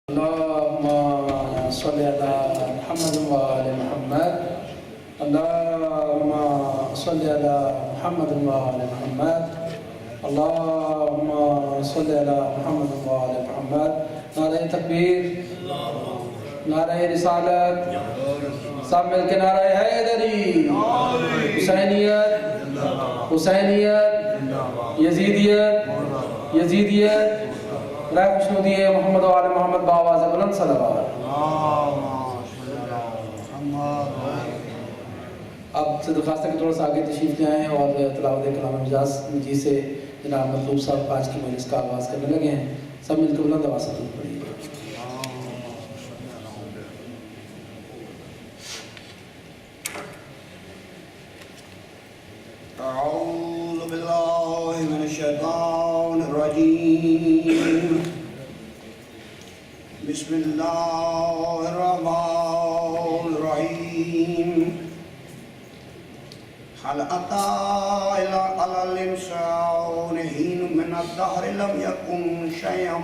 اللهم صل على محمد وآل محمد. اللهم صل على محمد وآل محمد. اللهم صل على محمد وآل محمد. نعرہ تکبیر، نعرہ رسالت، سب مل کے نعرہ حیدری، حسینیت، حسینیت، یزیدیت، یزیدیت، رائے خوشنودی محمد و آل محمد باواز بلند صلوات. اب سے درخواست ہے کہ تھوڑا سا آگے تشریف لے آئیں اور تلاوت کلام مجید سے جناب مطلوب صاحب آج کی مجلس کا آغاز کرنے لگے ہیں. سب مل کے بلند آواز سے درود پڑھیے. اعوذ باللہ من الشیطان الرجیم. بسم اللہ الرحمن الرحیم. هل أتى على الإنسان حين من الدهر لم يكن شيئا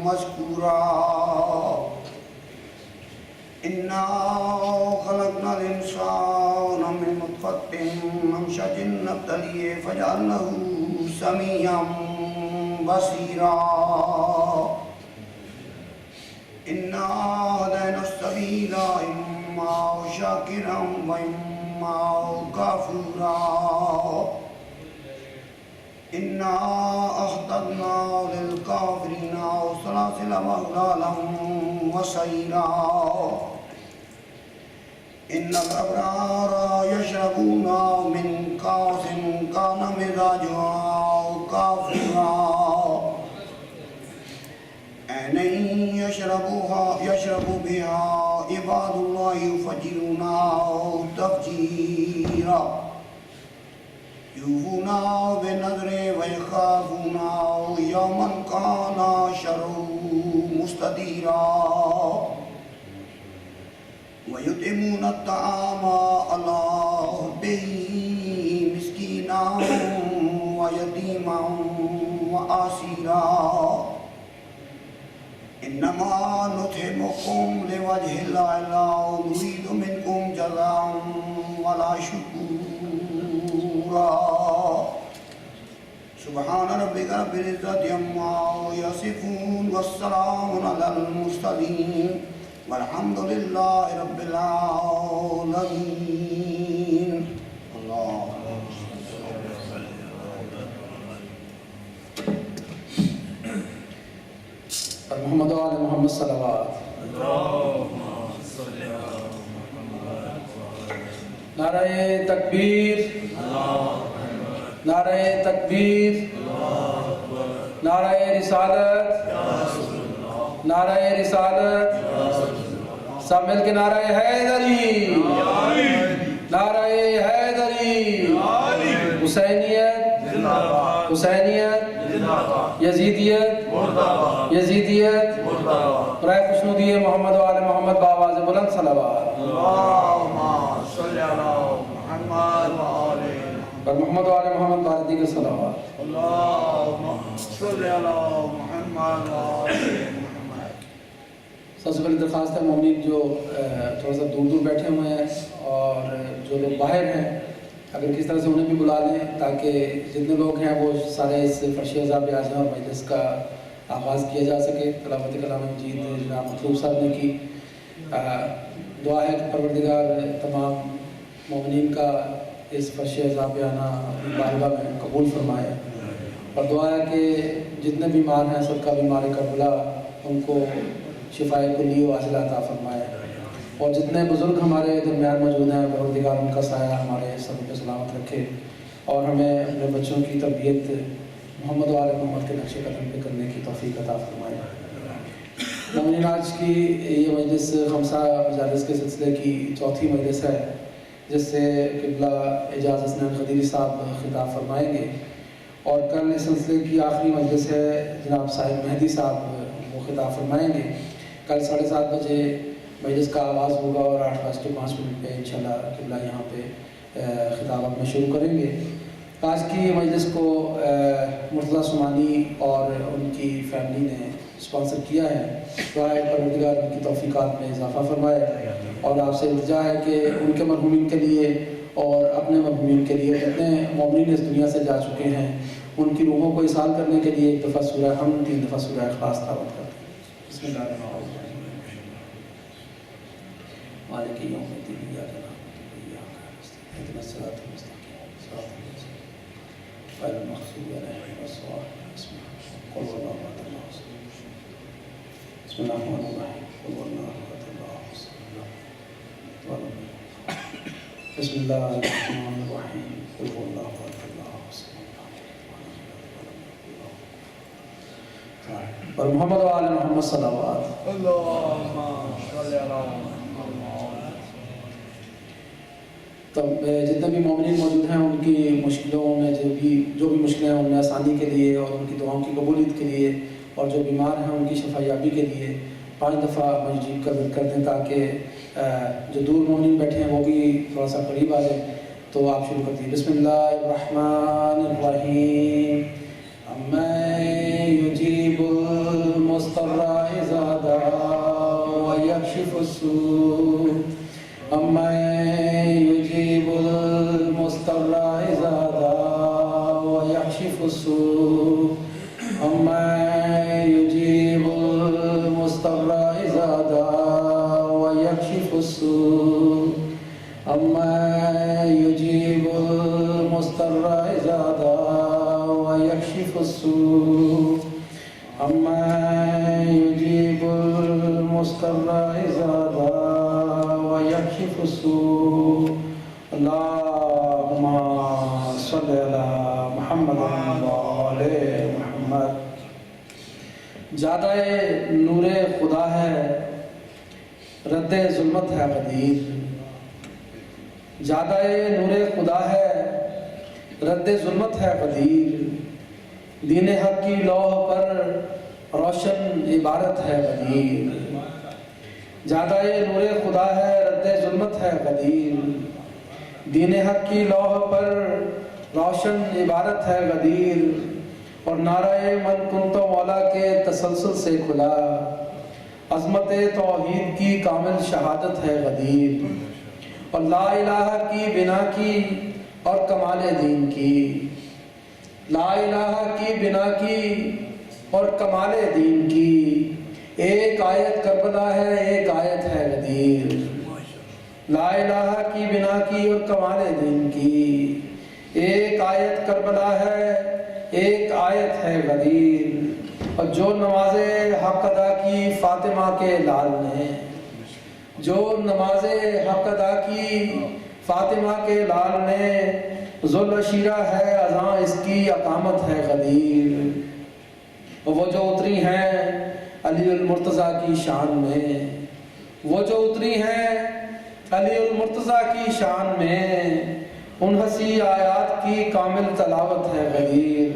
مذكورا. إنا خلقنا الإنسان من نطفة أمشاج نبتليه فجعلناه سميعا بصيرا. إنا هدينا السبيل إما شاكرا وإما كفورا. إنا أعتدنا للكافرين سلاسل وأغلالا وسعيرا. إن الأبرار يشربون من كأس كان مزاجها كافورا. عينا يشرب بها عباد الله يفجرونها تفجيرا. يوفون بالنذر ويخافون يوما كان شره مستديرا. ويطعمون الطعام على حبه مسكينا ويتيما وأسيرا. إنما نطعمكم لوجه الله لا نريد منكم جزاء ولا شكورا. سبحان ربك رب العزة عما يصفون والسلام على المرسلين والحمد لله رب العالمين. اللہ محمد و آل محمد صلوات. نعرہ تکبیر، نعرہ تکبیر، نعرہ رسالت، نعرہ رسالت، سب مل کے نعرہ حیدری، نعرہ حیدری، حسینیت، حسینیت، یزیدیت، یزیدیت، رائے خوشنودی محمد و آل محمد باواز بلند صلوات. اللہم صلی علی محمد و آل اور محمد و آل محمد باردی کے صلوات. اللہم صلی علی محمد و آل محمد. سب سے پہلی درخواست ہے مومنین جو تھوڑا سا دور دور بیٹھے ہوئے ہیں اور جو لوگ باہر ہیں اگر کس طرح سے انہیں بھی بلا لیں تاکہ جتنے لوگ ہیں وہ سارے اس فرش اعضاء پہ آ جائیں اور مجلس کا آغاز کیا جا سکے. تلاوت کلام مجید جناب مطلوب صاحب نے کی. دعا ہے کہ پروردگار تمام مومنین کا اس فرش اعضاء پہ آنا اپنی بارگاہ میں قبول فرمائے اور دعا ہے کہ جتنے بیمار ہیں سب کا بیمار کربلا ان کو شفائے کلی و عاجلہ عطا فرمائے اور جتنے بزرگ ہمارے درمیان موجود ہیں پروردگار ان کا سایہ ہمارے سب پہ سلامت رکھے اور ہمیں اپنے بچوں کی تربیت محمد و آل محمد کے نقش قدم پہ کرنے کی توفیق عطا فرمائے. مومنین آج کی یہ مجلس خمسہ مجالس کے سلسلے کی چوتھی مجلس ہے جس سے قبلہ اعجاز حسنین خدیری صاحب خطاب فرمائیں گے اور کل اس سلسلے کی آخری مجلس ہے جناب صاحب مہدی صاحب وہ خطاب فرمائیں گے. کل 7:30 بجے مجلس کا آغاز ہوگا اور 8:05 پہ انشاءاللہ قبلہ یہاں پہ خطاب اپنا شروع کریں گے. آج کی مجلس کو مرتضیٰ سمانی اور ان کی فیملی نے اسپانسر کیا ہے، دعا ہے پروردگار ان کی توفیقات میں اضافہ فرمائے، اور آپ سے التجا ہے کہ ان کے مرحومین کے لیے اور اپنے مرحومین کے لیے جتنے مومنین اس دنیا سے جا چکے ہیں ان کی روحوں کو اصال کرنے کے لیے ایک دفعہ سورہ حمد، 3 دفعہ سورہ اخلاص تلاوت کرتے ہیں۔ بسم اللہ الرحمن الرحیم۔ مالک یوم الدین، ایاک نعبد و ایاک نستعین، اهدنا الصراط المستقیم، صراط الذین غیر المغضوب علیہم ولا الضالین۔ قل هو الله احد الله الصمد۔ بسم اللہ الرحمن الرحیم۔ قل هو الله احد الله الصمد۔ بسم اللہ الرحمن الرحیم۔ قل هو الله احد الله الصمد۔ اور محمد و آل محمد صلوات۔ اللهم صل علی تو جتنے بھی مومنین موجود ہیں ان کی مشکلوں میں جو بھی مشکلیں ہیں ان میں آسانی کے لیے اور ان کی دعاؤں کی قبولیت کے لیے، اور جو بیمار ہیں ان کی شفا یابی کے لیے 5 دفعہ مجید کا ذکر کر دیں تاکہ جو دور مومنین بیٹھے ہیں وہ بھی تھوڑا سا قریب آ جائیں۔ تو آپ شروع کرتے ہیں۔ بسم اللہ الرحمن الرحیم۔ امن یجیب المضطر اذا دعا ویکشف السوء، امن یجیب المضطر اذا دعا ویکشف السوء، امن یجیب المضطر اذا دعا ویکشف السوء، امن یجیب المضطر اذا دعا ویکشف السوء، امن یجیب المضطر اذا دعا ویکشف السوء۔ اللہم صلی علی محمد وآل محمد۔ زیادہ نور خدا ہے، رد ظلمت ہے قدیر، زیادہ نور خدا ہے، رد ظلمت ہے قدیر، دین حق کی لوح پر روشن عبارت ہے قدیر، زیادہ نور خدا ہے، رد ظلمت ہے قدیر، دین حق کی لوح پر روشن عبارت ہے قدیر، اور نعرہ من کنت مولا کے تسلسل سے کھلا، عظمت توحید کی کامل شہادت ہے قدیر، اور لا الہ کی بنا کی اور کمال دین کی، لا الہ کی بنا کی اور کمال دین کی، ایک آیت کربلا ہے، ایک آیت ہے غدیر، لا الہ کی بنا کی اور کمال دین کی، ایک آیت کربلا ہے، ایک آیت ہے غدیر، اور جو نماز حق ادا کی فاطمہ کے لال نے، جو نماز حق ادا کی فاطمہ کے لال نے، ذوالعشیرہ ہے اذاں اس کی اقامت ہے غدیر، وہ جو اتری ہیں علی المرتضیٰ کی شان میں، وہ جو اتری ہیں علی المرتضیٰ کی شان میں، ان حسی آیات کی کامل تلاوت ہے غدیر،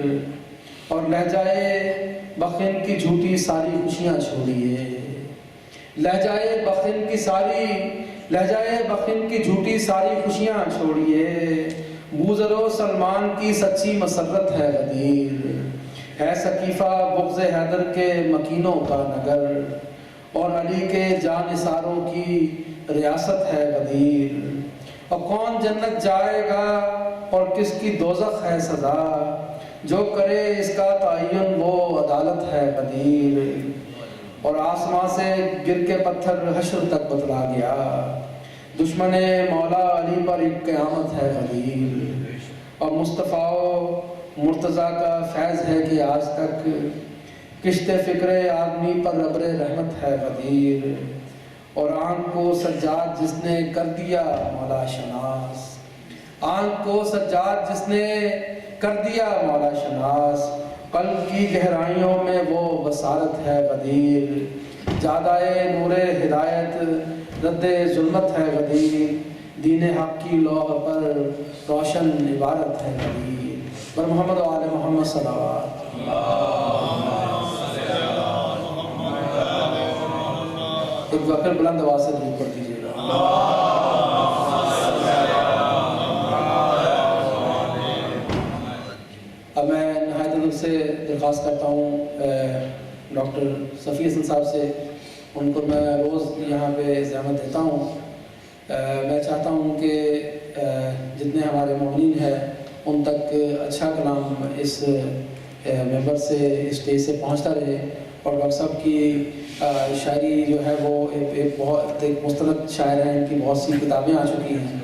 اور لہجائے بخن کی جھوٹی ساری خوشیاں چھوڑیے، لہجائے بخن کی جھوٹی ساری خوشیاں چھوڑیے، بوذر و سلمان کی سچی مسرت ہے غدیر، ہے ثقیفہ بغض حیدر کے مکینوں کا نگر، اور علی کے جانثاروں کی ریاست ہے غدیر، اور کون جنت جائے گا اور کس کی دوزخ ہے سزا، جو کرے اس کا تعین وہ عدالت ہے غدیر، اور آسمان سے گر کے پتھر حشر تک بتلا گیا، دشمن مولا علی پر ایک قیامت ہے غدیر، اور مصطفیٰ و مرتضیٰ کا فیض ہے کہ آج تک کشت فکر آدمی پر ابر رحمت ہے غدیر، اور آنکھ کو سجاد جس نے کر دیا مولا شناس، آنکھ کو سجاد جس نے کر دیا مولا شناس، قلب کی گہرائیوں میں وہ بصارت ہے غدیر، زیادہ نور ہدایت رد ظلمت ہے غدیر، دین حق کی لوح پر روشن عبارت ہے غدیر، پر محمد و آل محمد صلوات۔ ایک بار پھر بلند آواز سے درود پڑھ دیجیے گا۔ اب میں نہایت ادب سے درخواست کرتا ہوں ڈاکٹر صفی حسن صاحب سے، ان کو میں روز یہاں پہ زحمت دیتا ہوں. میں چاہتا ہوں کہ جتنے ہمارے مومنین ہیں ان تک اچھا کلام اس ممبر سے، اسٹیج سے پہنچتا رہے. اور ڈاکٹر صاحب کی شاعری جو ہے وہ ایک مستند شاعر ہیں، ان کی بہت سی کتابیں آ چکی ہیں.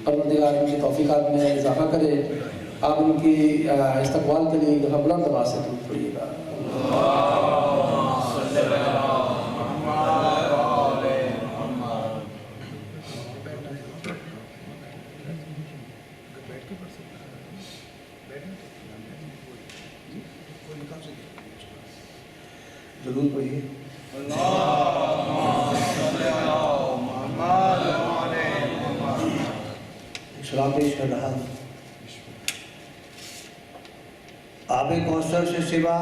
پروردگار ان کی توفیقات میں اضافہ کرے. آپ ان کی استقبال کے لیے ایک دفعہ بلند آواز سے درود پڑھیے گا. درود پڑھیے. سلام پیش کر رہا ہوں. آب کوثر سے سوا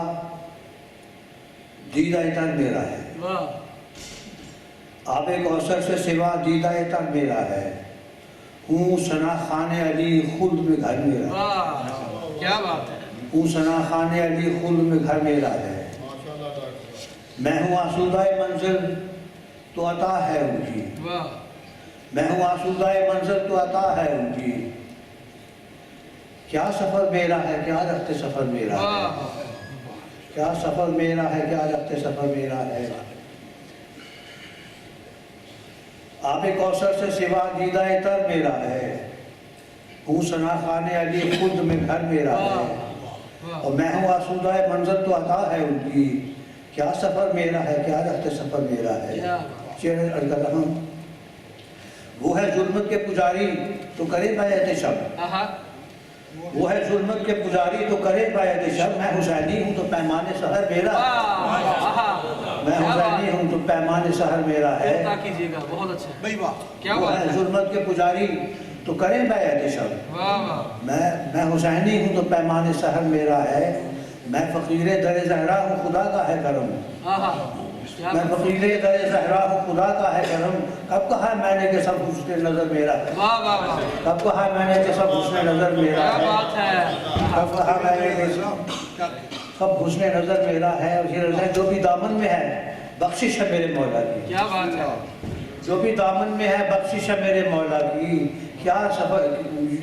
دیدہ تر میرا ہے. آب کوثر سے سوا دیدہ تر میرا ہے. ہوں ثنا خان علی خلد میں گھر میرا. کیا بات ہے. ہوں ثنا خان علی خلد میں گھر میرا ہے. میں ہوں آسودہ منزل تو عطا ہے ان کی. میں ہوں آسودہ منزل تو عطا ہے ان کی. کیا سفر میرا ہے کیا رخت سفر میرا ہے. کیا سفر میرا ہے کیا رخت سفر میرا ہے. آب کوثر سے سوا دیدہ تر میرا ہے. ہوں ثنا خان علی خود میں گھر میرا ہے. اور میں ہوں آسودہ منزل تو عطا ہے ان کی. کیا سفر میرا ہے کیا رخت سفر میرا ہے. شعر عرض کر رہا ہوں. وہ ہے ظلمت کے پجاری تو کرے بیعت شب. وہ ہے ظلمت کے پجاری تو کرے بیعت شب. میں حسینی ہوں تو پیمان سحر میرا ہے. میں حسینی ہوں تو پیمان سحر میرا ہے. بہت اچھا. وہ ہے ظلمت کے پجاری تو کرے بیعت شب. میں حسینی ہوں تو پیمان سحر میرا ہے. میں فقیر در زہرا ہوں خدا کا ہے کرم. میں فقیر در زہرا ہوں خدا کا ہے کرم. کب کہا میں نے کہ سب حسن نظر میرا ہے. کب کہا میں نے کہ سب حسن نظر میرا ہے. کب کہا میں نے کہ سب حسن نظر میرا ہے. اور جو بھی دامن میں ہے بخشش ہے میرے مولا کی. کیا بات ہے. جو بھی دامن میں ہے بخشش ہے میرے مولا کی. کیا سفر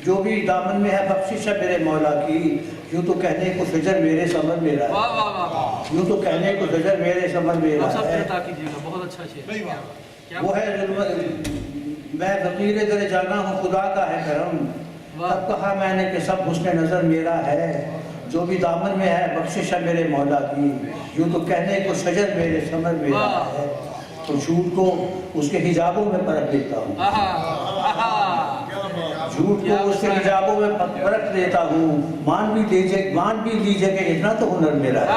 جو بھی دامن میں ہے بخشش ہے میرے مولا کی. یوں تو کہنے کو فجر میرے سمر میرا ہے. یوں تو کہنے کو فجر میرے سمر میرا ہے. بہت اچھا شعر. وہ ہے ظلمت میں فقیر در جانا ہوں خدا کا ہے کرم. تب کہا میں نے کہ سب حسن نظر میرا ہے. جو بھی دامن میں ہے بخشش ہے میرے مولا کی. یوں تو کہنے کو شجر میرے سمر میرا ہے. تو جھوٹ کو اس کے حجابوں میں پرکھ لیتا ہوں. جھوٹ کو اس کے حجابوں میں پرکھ لیتا ہوں. مان بھی لیجئے کہ اتنا تو ہنر میرا ہے.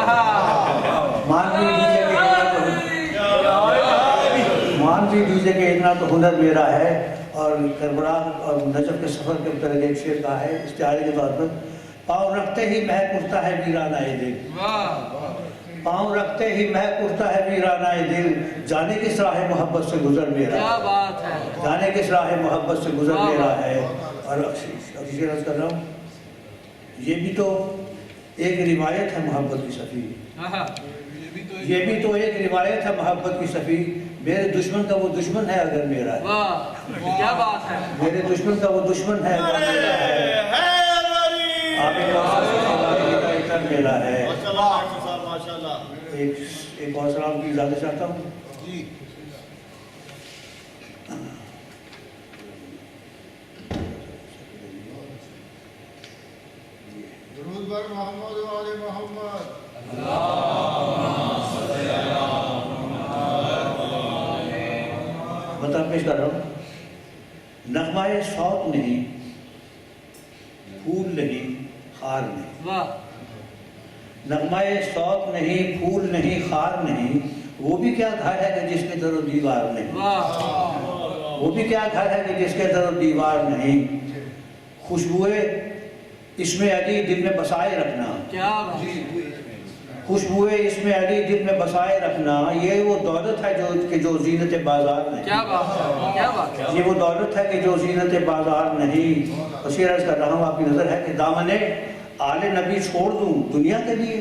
مان بھی لیجئے کہ اتنا تو ہنر میرا ہے. اور کربلا اور نجف کے سفر کے طرح ایک شعر کہا ہے استعارے کے طور پر. پاؤں رکھتے ہی مہک اٹھتا ہے ویرانہ دل. پاؤں رکھتے ہی مہک اٹھتا ہے ویرانہ دل. جانے کس راہ محبت سے گزر میرا ہے. جانے کس راہ محبت سے گزر میرا ہے. اور عرض کر رہا ہوں یہ بھی تو ایک روایت ہے محبت کی صفی. یہ بھی تو ایک روایت ہے محبت کی صفی. میرے دشمن کا وہ دشمن ہے اگر میرا ہے. کیا بات ہے. میرے دشمن کا وہ دشمن ہے اگر میرا ہے. آپ ایک میرا ہے. ایک اور سلام کی اجازت چاہتا ہوں. درود بر محمد و آل محمد. مطلب پیش کر رہا ہوں. نغمہ صوت نہیں پھول نہیں خار نہیں. نغمہ صوت نہیں پھول نہیں خار نہیں. وہ بھی کیا گھر ہے کہ جس کے در و دیوار نہیں. وہ بھی کیا گھر ہے کہ جس کے در و دیوار نہیں. خوشبوئے اسم علی دل میں بسائے رکھنا. خوشبوئے اسم علی دل میں بسائے رکھنا. یہ وہ دولت ہے جو زینت بازار نہیں. یہ وہ دولت ہے کہ جو زینت بازار نہیں. وسیع عرض کر رہا ہوں آپ کی نظر ہے کہ دامن آل نبی چھوڑ دوں دنیا کے لیے.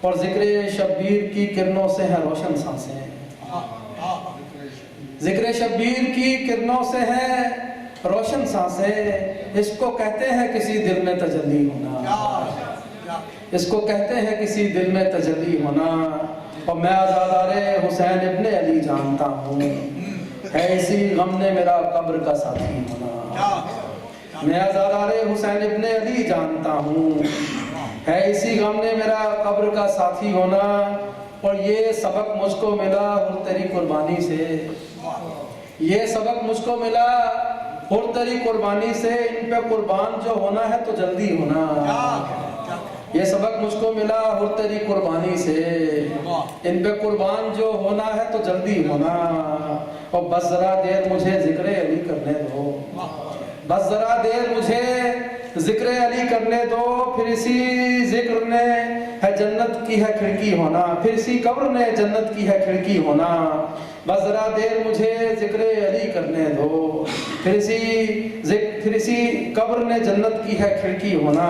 اور ذکر شبیر کی کرنوں سے ہیں روشن سانسیں، ذکر شبیر کی کرنوں سے ہیں روشن سانسیں، اس کو کہتے ہیں کسی دل میں تجلی ہونا، اس کو کہتے ہیں کسی دل میں تجلی ہونا۔ اور میں عزادار حسین ابن علی جانتا ہوں، ہے اسی غم نے میرا قبر کا ساتھی ہونا، میں عزادار حسین ابن علی جانتا ہوں، ہے اسی غم نے میرا قبر کا ساتھی ہونا۔ اور یہ سبق مجھ کو ملا اور تیری قربانی سے، یہ سبق مجھ کو ملا اور تیری قربانی سے، ان پہ قربان جو ہونا ہے تو جلدی ہونا، یہ سبق مجھ کو ملا اور تیری قربانی سے، ان پہ قربان جو ہونا ہے تو جلدی ہونا۔ اور بس ذرا دیر مجھے ذکر علی کرنے دو، بس ذرا دیر مجھے ذکر علی کرنے دو، پھر اسی ذکر نے ہے جنت کی ہے کھڑکی ہونا، پھر اسی قبر نے جنت کی ہے کھڑکی ہونا۔ بس ذرا دیر مجھے ذکر علی کرنے دو، پھر اسی قبر نے جنت کی ہے کھڑکی ہونا۔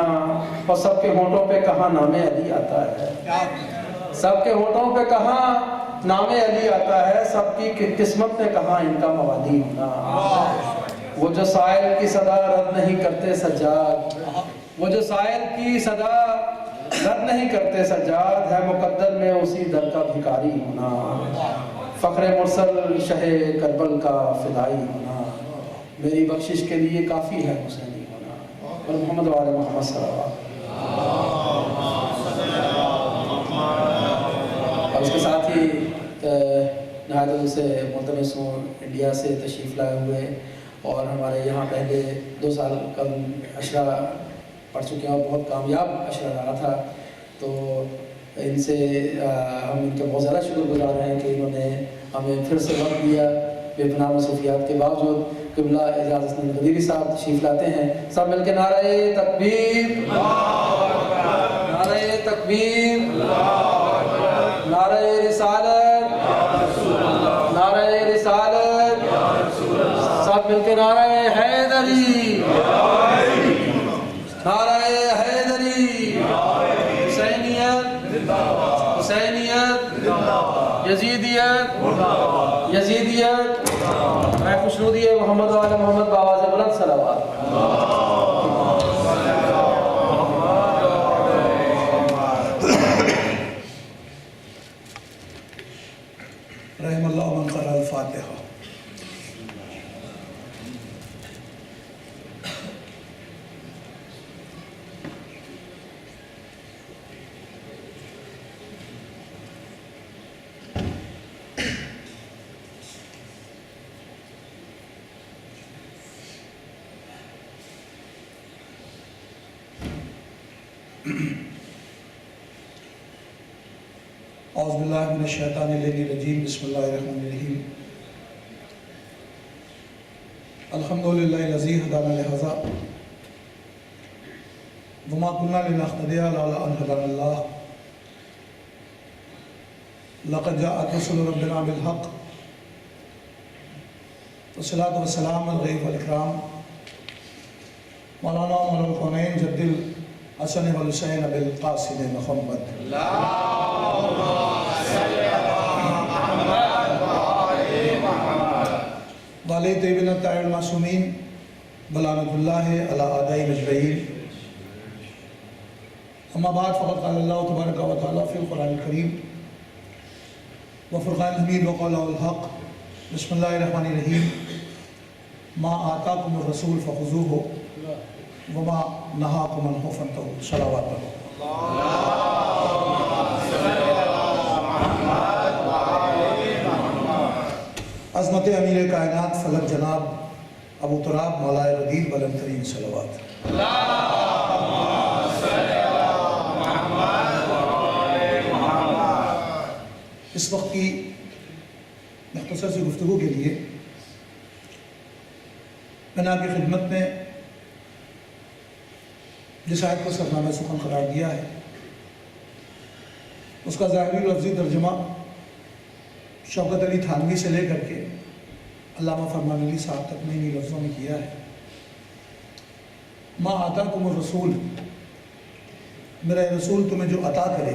اور سب کے ہونٹوں پہ کہاں نام علی آتا ہے، سب کے ہونٹوں پہ کہاں نام علی آتا ہے، سب کی قسمت میں کہاں ان کا موالی ہونا۔ وہ جو سائل کی صدا رد نہیں کرتے سجاد، وہ جو سائل کی صدا رد نہیں کرتے سجاد، ہے مقدر میں اسی در کا بھکاری ہونا، فخر مرسل شہ کربل کا فدائی ہونا، میری بخشش کے لیے کافی ہے حسینی ہونا۔ اور محمد وآل محمد صلی اللہ علیہ وسلم۔ اور اس کے ساتھ ہی نہایت سے ملتمس ہوں انڈیا سے تشریف لائے ہوئے، اور ہمارے یہاں پہلے 2 سال قبل عشرہ پڑھ چکے ہیں اور بہت کامیاب عشرہ رہا تھا، تو ان سے ہم ان کے بہت زیادہ شکر گزار ہیں کہ انہوں نے ہمیں پھر سے وقت دیا بے پناہ مصروفیات کے باوجود۔ قبلہ اعجاز حسن قدیری صاحب تشریف لاتے ہیں، سب مل کے نعرہ تکبیر، نعرہ تکبیر، نعرہ رسالت، نعرہ رسالت، سب مل کے نعرہ حیدری، نعرہ حیدری، حسینیت، حسینیت، یزیدیت، یزیدیت۔ میں خوشنودی محمد وآل محمد بآواز بلند صلوات۔ رحم اللہ من قرأ الفاتحہ۔ اعوذ باللہ من الشیطان الرجیم، بسم اللہ الرحمن الرحیم۔ الحمدللہ الذی ہدانا لہذا وما كنا لنهتدي لولا ان هدانا اللہ، لقد جاءت رسل ربنا بالحق، والصلاة والسلام على الغیب والاکرام مولانا مولانا الکونین جد الحسن والحسین بالقاسم محمد۔ والے طیبین الطاہرین المعصومین بلعنۃ اللہ علی اعدائهم اجمعین۔ اما بعد، فقد قال اللہ تبارک و تعالی فی القرآن الکریم وفرقان الحمید وقوله الحق۔ بسم اللہ الرحمن الرحیم۔ ما آتاکم الرسول فخذوہ وما نہاکم عنہ فانتہوا۔ صلوات پڑھو۔ عظمت امیر کائنات فلک جناب ابو تراب مولائے ردیف بلند ترین صلوات۔ اس وقت کی مختصر سی گفتگو کے لیے میں نے آپ کی خدمت میں جس آیت کو سرنامہ سخن قرار دیا ہے اس کا ظاہری لفظی ترجمہ شوکت علی تھانوی سے لے کر کے علامہ فرمان علی صاحب تک نے انہی لفظوں میں کیا ہے۔ ما آتاکم الرسول، میرا رسول تمہیں جو عطا کرے،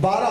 12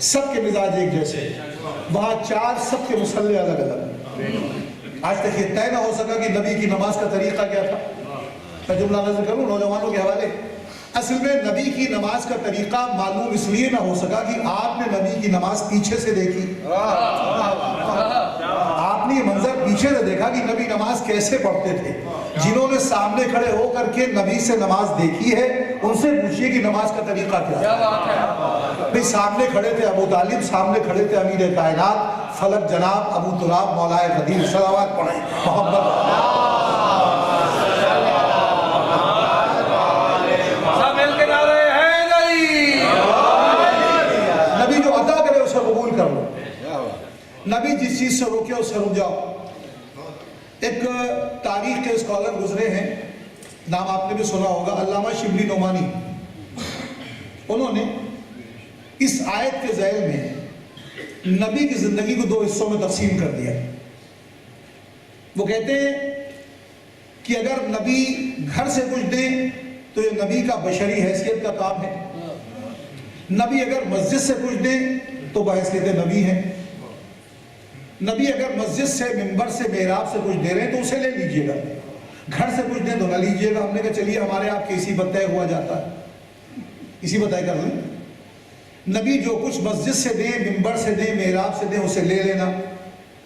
سب کے مزاج ایک جیسے، وہاں 4 سب کے مصلے الگ الگ۔ آج تک یہ طے نہ ہو سکا کہ نبی کی نماز کا طریقہ کیا تھا۔ میں جملہ نظر کروں نوجوانوں کے حوالے، اصل میں نبی کی نماز کا طریقہ معلوم اس لیے نہ ہو سکا کہ آپ نے نبی کی نماز پیچھے سے دیکھی، آپ نے یہ منظر پیچھے سے دیکھا کہ نبی نماز کیسے پڑھتے تھے۔ جنہوں نے سامنے کھڑے ہو کر کے نبی سے نماز دیکھی ہے ان سے پوچھئے کہ نماز کا طریقہ کیا ہے۔ بھئی سامنے کھڑے تھے ابو طالب، سامنے کھڑے تھے امیر کائنات فلک جناب ابو تراب مولائے خدیر، صلوات پڑھیں محبت۔ نبی جو عطا کرے اسے قبول کر لو، نبی جس چیز سے روکے اس سے رک جاؤ۔ ایک تاریخ کے اسکالر گزرے ہیں، نام آپ نے بھی سنا ہوگا، علامہ شبلی نعمانی۔ انہوں نے اس آیت کے ذیل میں نبی کی زندگی کو 2 حصوں میں تقسیم کر دیا۔ وہ کہتے ہیں کہ اگر نبی گھر سے کچھ دیں تو یہ نبی کا بشری حیثیت کا کام ہے، نبی اگر مسجد سے کچھ دیں تو بحیثیت نبی ہیں، نبی اگر مسجد سے منبر سے محراب سے کچھ دے رہے ہیں تو اسے لے لیجئے گا، گھر سے کچھ دیں تو نہ لیجئے گا۔ ہم نے کہا چلیے ہمارے آپ کے اسی بتائے ہوا جاتا ہے، اسی بتائے کر لیں، نبی جو کچھ مسجد سے دیں، منبر سے دیں، محراب سے دیں اسے لے لینا۔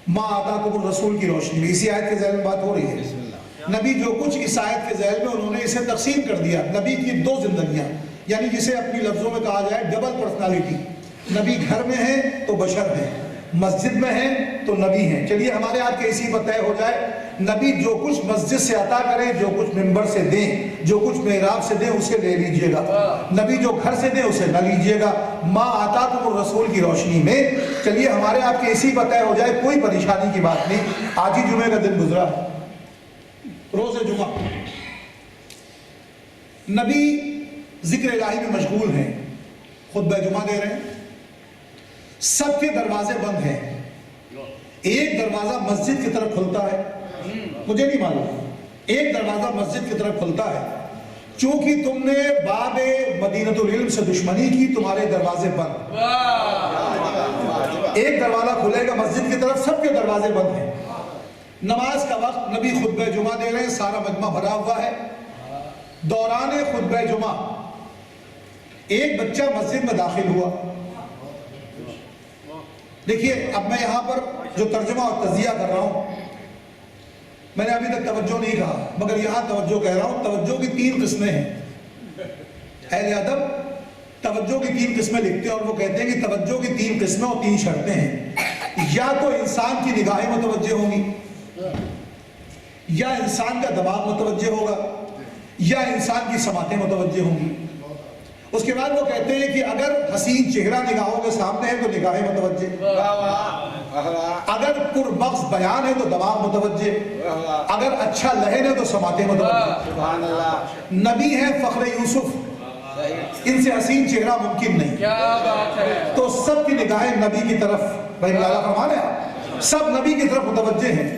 ما آتاکم الرسول کی روشنی میں اسی آیت کے ذیل میں بات ہو رہی ہے۔ نبی جو کچھ اس آیت کے ذیل میں انہوں نے اسے تقسیم کر دیا، نبی کی 2 زندگیاں، یعنی جسے اپنی لفظوں میں کہا جائے ڈبل پرسنالٹی۔ نبی گھر میں ہے تو بشر ہے، مسجد میں ہیں تو نبی ہیں۔ چلیے ہمارے آپ کے اسی پر طے ہو جائے، نبی جو کچھ مسجد سے عطا کریں، جو کچھ منبر سے دیں، جو کچھ محراب سے دیں اسے لے لیجئے گا، نبی جو گھر سے دیں اسے نہ لیجئے گا۔ ما آتاکم الرسول کی روشنی میں چلیے ہمارے آپ کے اسی پر طے ہو جائے، کوئی پریشانی کی بات نہیں۔ آج ہی جمعہ کا دن گزرا، روز جمعہ، نبی ذکر الہی میں مشغول ہیں، خطبہ جمعہ دے رہے ہیں، سب کے دروازے بند ہیں، ایک دروازہ مسجد کی طرف کھلتا ہے، مجھے نہیں معلوم، ایک دروازہ مسجد کی طرف کھلتا ہے، چونکہ تم نے باب مدینۃ العلم سے دشمنی کی تمہارے دروازے بند۔ ایک دروازہ کھلے گا مسجد کی طرف، سب کے دروازے بند ہیں۔ نماز کا وقت، نبی خطبہ جمعہ دے رہے ہیں، سارا مجمع بھرا ہوا ہے۔ دوران خطبہ جمعہ ایک بچہ مسجد میں داخل ہوا۔ دیکھیے اب میں یہاں پر جو ترجمہ اور تجزیہ کر رہا ہوں، میں نے ابھی تک توجہ نہیں کہا مگر یہاں توجہ کہہ رہا ہوں۔ توجہ کی 3 قسمیں ہیں، اہل ادب توجہ کی 3 قسمیں لکھتے ہیں اور وہ کہتے ہیں کہ توجہ کی 3 قسمیں اور 3 شرطیں ہیں۔ یا تو انسان کی نگاہیں متوجہ ہوں گی، یا انسان کا دماغ متوجہ ہوگا، یا انسان کی سماعتیں متوجہ ہوں گی۔ اس کے بعد وہ کہتے ہیں کہ اگر حسین چہرہ نگاہوں کے سامنے ہے تو نگاہیں متوجہ، اگر پرمغز بیان ہے تو دماغ متوجہ، اگر اچھا لہن ہے تو سماعتیں متوجہ۔ نبی ہیں فخر یوسف، ان سے حسین چہرہ ممکن نہیں، تو سب کی نگاہیں نبی کی طرف، بھائی اللہ فرما رہے ہیں، سب نبی کی طرف متوجہ ہیں۔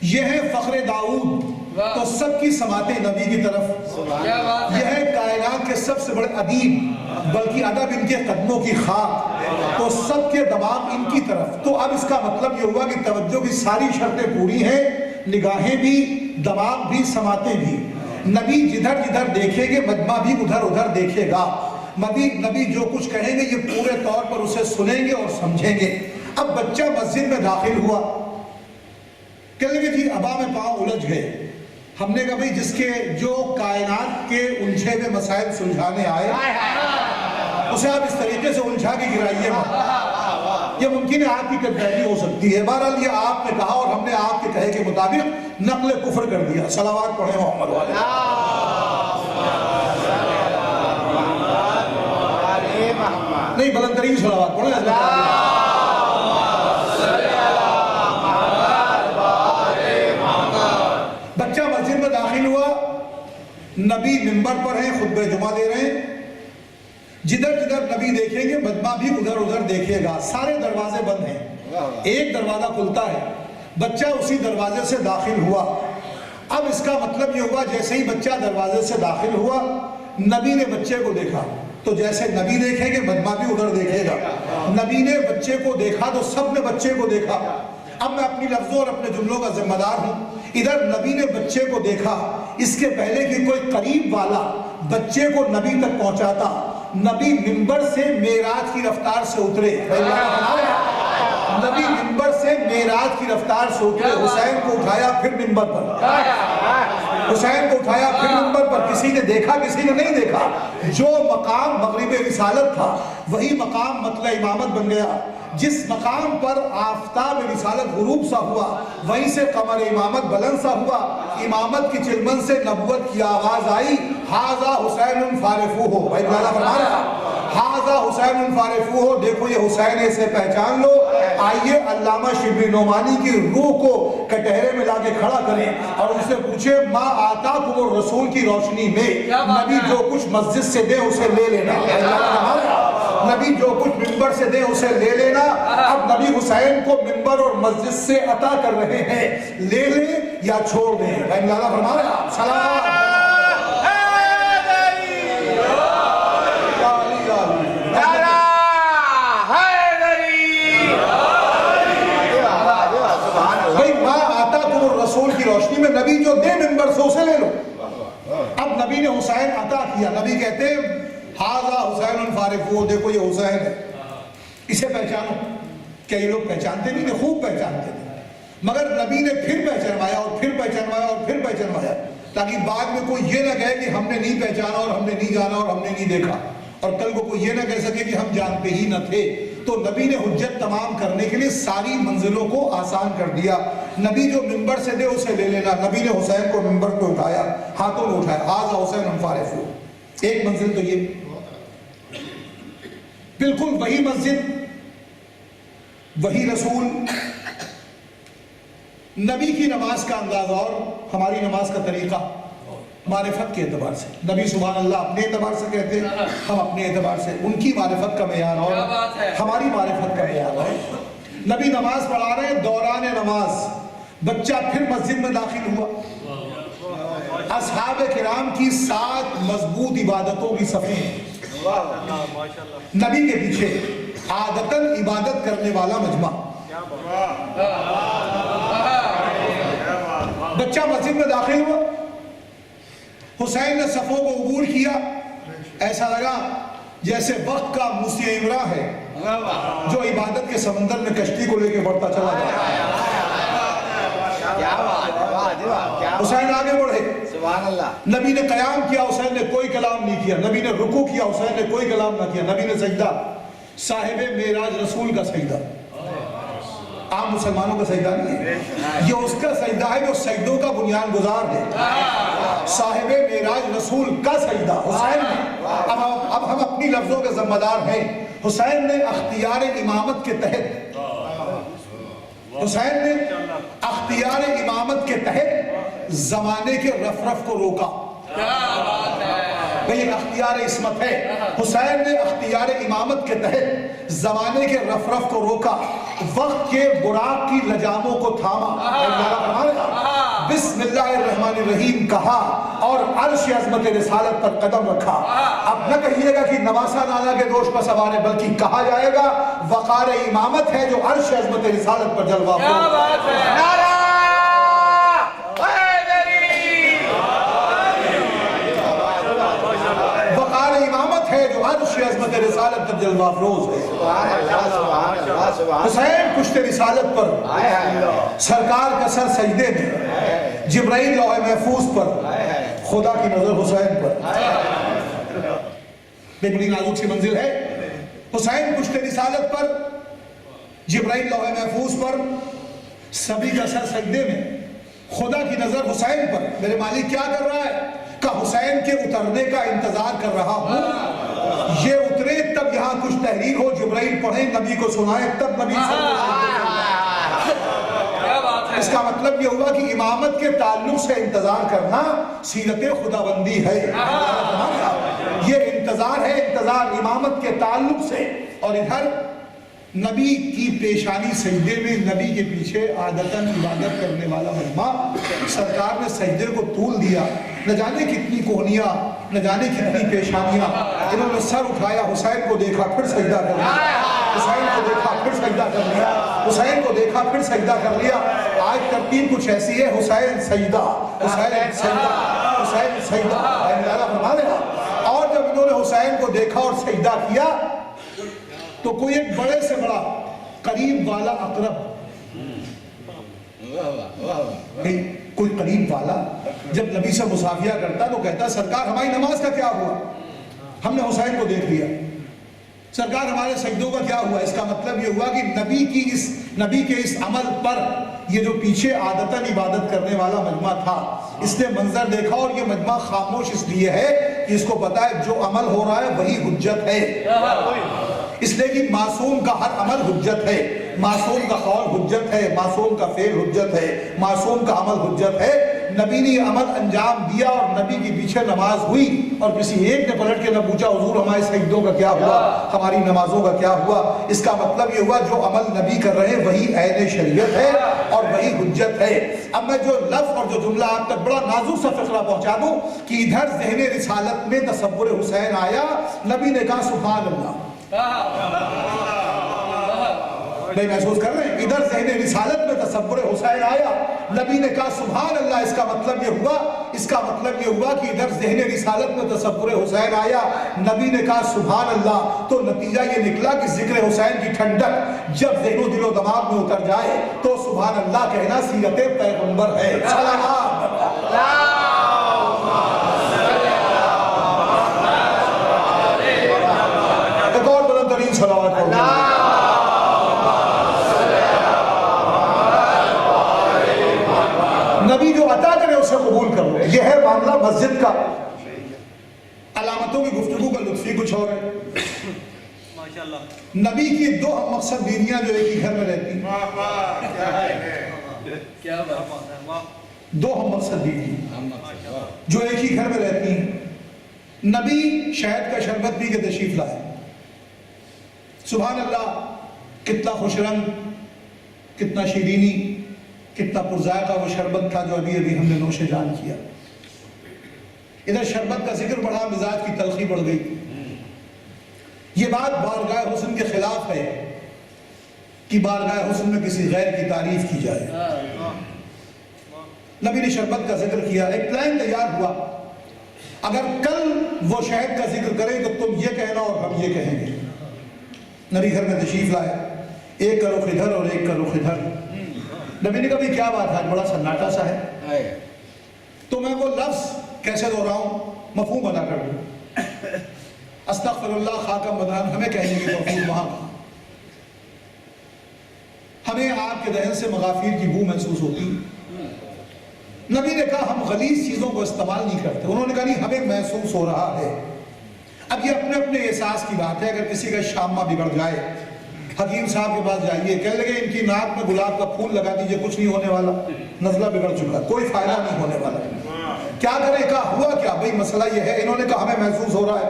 یہ ہے فخر داؤد، تو سب کی سماعتیں نبی کی طرف۔ یہ ہے کائنات کے سب سے بڑے ادیب، بلکہ ادب ان کے قدموں کی خاک، تو سب کے دماغ ان کی طرف۔ تو اب اس کا مطلب یہ ہوا کہ توجہ کی ساری شرطیں پوری ہیں، نگاہیں بھی، دماغ بھی، سماعتیں بھی۔ نبی جدھر جدھر دیکھیں گے مجمع بھی ادھر ادھر دیکھے گا، نبی جو کچھ کہیں گے یہ پورے طور پر اسے سنیں گے اور سمجھیں گے۔ اب بچہ مسجد میں داخل ہوا، کہنے لگے جی ابا میں پاؤں الجھ گئے۔ ہم نے کہا بھئی جس کے جو کائنات کے الجھے ہوئے مسائل سلجھانے آئے اسے آپ اس طریقے سے الجھا کے گرائیے مت، یہ ممکن ہے آپ کی کٹھنائی ہو سکتی ہے۔ بہرحال یہ آپ نے کہا اور ہم نے آپ کے کہے کے مطابق نقل کفر کر دیا۔ صلوات پڑھیں محمد والے۔ نہیں بلند ترین صلوات پڑھیں۔ بچہ مسجد میں داخل ہوا، نبی منبر پر ہیں، خطبہ جمعہ دے رہے ہیں، جدھر جدھر نبی دیکھیں گے مجمع بھی ادھر ادھر دیکھے گا، سارے دروازے بند ہیں، ایک دروازہ کھلتا ہے، بچہ اسی دروازے سے داخل ہوا۔ اب اس کا مطلب یہ ہوا جیسے ہی بچہ دروازے سے داخل ہوا، نبی نے بچے کو دیکھا، تو جیسے نبی دیکھیں گے بدمع بھی ادھر دیکھے گا. نبی نے بچے کو دیکھا تو سب نے بچے کو دیکھا. اب میں اپنی لفظوں اور اپنے جملوں کا ذمہ دار ہوں. ادھر نبی نے بچے کو دیکھا, اس کے پہلے کہ کوئی قریب والا بچے کو نبی تک پہنچاتا, نبی منبر سے معراج کی رفتار سے اترے. نبی منبر سے معراج کی رفتار سے اترے, حسین کو اٹھایا پھر منبر پر, حسین کو اٹھایا پھر منبر پر. کسی نے دیکھا کسی نے نہیں دیکھا. جو مقام مغرب رسالت تھا وہی مقام مطلع امامت بن گیا. جس مقام پر آفتاب رسالت غروب سا ہوا وہیں سے قمر امامت بلند سا ہوا. امامت کی چلمن سے نبوت کی آواز آئی, ھذا حسین فارفوہ. بھائی بلالا فرما رہا ھذا حسین فارفوہ, دیکھو یہ حسین ہے, اسے پہچان لو. آئیے علامہ شبلی نعمانی کی روح کو کٹہرے میں لا کے کھڑا کریں اور ان سے پوچھے ما آتاکم الرسول کی روشنی میں نبی جو کچھ مسجد سے دے اسے لے لینا. نبی جو کچھ منبر سے دے اسے لے لینا. اب نبی حسین کو منبر اور مسجد سے عطا کر رہے ہیں, لے لیں یا چھوڑ دیں. اللہ فرما رہا سلام بھائی, ماں آتا تم رسول کی روشنی میں نبی جو دے منبر سے اسے لے لو. اب نبی نے حسین عطا کیا. نبی کہتے ہیں ھذا حسین فارفوہ, دیکھو یہ حسین ہے, اسے پہچانو. کیا یہ لوگ پہچانتے نہیں تھے؟ خوب پہچانتے تھے. مگر نبی نے پھر پہچانوایا اور پھر پہچانوایا اور پھر پہچانوایا, تاکہ بعد میں کوئی یہ نہ کہے کہ ہم نے نہیں پہچانا اور ہم نے نہیں جانا اور ہم نے نہیں دیکھا, اور کل کو کوئی یہ نہ کہہ سکے کہ ہم جانتے ہی نہ تھے. تو نبی نے حجت تمام کرنے کے لیے ساری منزلوں کو آسان کر دیا. نبی جو منبر سے دے اسے لے لینا. نبی نے حسین کو منبر پہ اٹھایا, ہاتھوں میں اٹھایا, ھذا حسین فارفوہ. ایک منزل تو یہ, بالکل وہی مسجد, وہی رسول. نبی کی نماز کا انداز اور ہماری نماز کا طریقہ معرفت کے اعتبار سے. نبی سبحان اللہ اپنے اعتبار سے کہتے ہیں, ہم اپنے اعتبار سے. ان کی معرفت کا معیار اور ہماری معرفت کا معیار اور. نبی نماز پڑھا رہے ہیں, دوران نماز بچہ پھر مسجد میں داخل ہوا. اصحاب کرام کی 7 مضبوط عبادتوں کی صفیں, نبی کے پیچھے عادتاً عبادت کرنے والا مجمع. بچہ مسجد میں داخل ہوا, حسین نے صفوں کو عبور کیا. ایسا لگا جیسے وقت کا موسی عمرہ ہے جو عبادت کے سمندر میں کشتی کو لے کے بڑھتا چلا جائے. حسین آگے بڑھے, نبی نے قیام کیا, حسین نے کوئی کلام نہیں کیا. نبی نے رکوع کیا, حسین نے کوئی کلام نہ کیا. نبی نے سجدہ, صاحب معراج رسول کا سجدہ, عام مسلمانوں کا سجدہ نہیں ہے, یہ اس کا سجدہ ہے جو سجدوں کا بنیاد گزار ہے. صاحب معراج رسول کا سجدہ حسین نے. اب ہم اپنی لفظوں کے ذمہ دار ہیں. حسین نے اختیار امامت کے تحت, حسین نے اختیار امامت کے تحت زمانے کے رف کو روکا. بھئی اختیار عصمت ہے. حسین نے اختیار امامت کے تحت زمانے کے رف کو روکا, وقت کے براق کی لجاموں کو تھاما, بسم اللہ الرحمن الرحیم کہا اور عرش عظمت رسالت پر قدم رکھا. اب نہ کہیے گا کہ نواسا نانا کے دوش پر سوار ہے, بلکہ کہا جائے گا وقار امامت ہے جو عرش عظمت رسالت پر جلوہ افروز. عرش عظمت رسالت پر جلوہ افروز ہے. حسین پشت رسالت پر, سرکار کا سر سجدے میں, جبرائیل لوح محفوظ پر, خدا کی نظر حسین پر. بڑی نازک سی منزل ہے. حسین پشت رسالت پر, جبرائیل لوح محفوظ پر, سبھی کا سر سجدے میں, خدا کی نظر حسین پر. میرے مالک کیا کر رہا ہے؟ کہ حسین کے اترنے کا انتظار کر رہا ہوں. یہ اترے تب یہاں کچھ تحریر ہو, جبرائیل پڑھیں, نبی کو سنائیں, تب نبی صلی اللہ علیہ وسلم. اس کا مطلب یہ ہوا کہ امامت کے تعلق سے انتظار کرنا سیرت خداوندی ہے. یہ انتظار ہے, انتظار امامت کے تعلق سے. اور ادھر نبی کی پیشانی سجدے میں نبی کے پیچھے عادتاً عبادت کرنے والا مجمع، سرکار نے سجدے کو طول دیا، نہ جانے کتنی کوہنیاں، نہ جانے کتنی پیشانیاں، انہوں نے سر اٹھایا، حسین کو دیکھا پھر سجدہ کر لیا، حسین کو دیکھا پھر سجدہ کر لیا، حسین کو دیکھا پھر سجدہ کر لیا۔ آج ترتیب کچھ ایسی ہے، حسین سجدہ، حسین سجدہ، حسین سجدہ، فرما دے گا۔ اور جب انہوں نے حسین کو دیکھا اور سجدہ کیا تو کوئی ایک بڑے سے بڑا قریب والا اقرب، کوئی قریب والا جب نبی سے مصافحہ کرتا تو کہتا سرکار ہماری نماز کا کیا ہوا، ہم نے حسین کو دیکھ لیا، سرکار ہمارے سجدوں کا کیا ہوا۔ اس کا مطلب یہ ہوا کہ نبی کے اس عمل پر یہ جو پیچھے عادتاً عبادت کرنے والا مجمع تھا، اس نے منظر دیکھا، اور یہ مجمع خاموش اس لیے ہے کہ اس کو پتا ہے جو عمل ہو رہا ہے وہی حجت ہے، اس لیے کہ معصوم کا ہر عمل حجت ہے، معصوم کا قول حجت ہے، معصوم کا فعل حجت ہے، معصوم کا عمل حجت ہے۔ نبی نے یہ عمل انجام دیا اور نبی کے پیچھے نماز ہوئی، اور کسی ایک نے پلٹ کے نہ پوچھا حضور ہمارے سجدوں کا کیا ہوا، ہماری نمازوں کا کیا ہوا۔ اس کا مطلب یہ ہوا جو عمل نبی کر رہے ہیں وہی عین شریعت ہے اور وہی حجت ہے۔ اب میں جو لفظ اور جو جملہ آپ تک بڑا نازک سا فقرہ پہنچا دوں کہ ادھر ذہن رسالت میں تصور حسین آیا، نبی نے کہا سبحان اللہ، نہیں محسوس کر رہے ہیں، ادھر ذہن رسالت میں تصور حسین آیا، نبی نے کہا سبحان اللہ۔ اس کا مطلب یہ ہوا کہ ادھر ذہن رسالت میں تصور حسین آیا، نبی نے کہا سبحان اللہ، تو نتیجہ یہ نکلا کہ ذکر حسین کی ٹھنڈک جب ذہن و دل و دماغ میں اتر جائے تو سبحان اللہ کہنا سیرت پیغمبر ہے۔ ایک اور بلند ترین صلوات پڑھو۔ نبی جو عطا کرے اسے قبول کر لو، یہ ہے معاملہ مسجد کا۔ علامتوں کی گفتگو کا لطفی کچھ اور ہے۔ نبی کی دو ہم مقصد بیویاں جو ایک ہی گھر میں رہتی ہیں، دو ہم مقصد بیویاں جو ایک ہی گھر میں رہتی ہیں، نبی شہد کا شربت پی کے تشریف لائے، سبحان اللہ، کتنا خوش رنگ، کتنا شیرینی، کتنا پرذائقہ وہ شربت تھا جو ابھی ہم نے نوش جان کیا۔ ادھر شربت کا ذکر بڑھا، مزاج کی تلخی بڑھ گئی۔ یہ بات بارگاہ حسن کے خلاف ہے کہ بارگاہ حسن میں کسی غیر کی تعریف کی جائے۔ نبی نے شربت کا ذکر کیا، ایک پلان تیار ہوا، اگر کل وہ شہد کا ذکر کریں تو تم یہ کہنا اور ہم یہ کہیں گے۔ نبی گھر میں تشریف لائے، ایک کا رخ ادھر اور ایک کا رخ ادھر۔ نبی نے کہا بھی کیا بات ہے، بڑا سناٹا سا ہے، تو میں وہ لفظ کیسے دہراؤں، مفہوم ادا کر دوں۔ استغفر اللہ خاکم بدن ہمیں کہنے کی توفیق وہاں کہاں، ہمیں آپ کے دہن سے مغافیر کی بو محسوس ہوتی۔ نبی نے کہا ہم غلیظ چیزوں کو استعمال نہیں کرتے، انہوں نے کہا نہیں ہمیں محسوس ہو رہا ہے۔ اب یہ اپنے اپنے احساس کی بات ہے، اگر کسی کا شامہ بگڑ جائے، حکیم صاحب کے پاس جائیے، کہنے لگے ان کی ناک میں گلاب کا پھول لگا دیجئے، کچھ نہیں ہونے والا، نزلہ بگڑ چکا، کوئی فائدہ نہیں ہونے والا۔ کیا کریں، کہا ہوا کیا، بھئی مسئلہ یہ ہے، انہوں نے کہا ہمیں محسوس ہو رہا ہے۔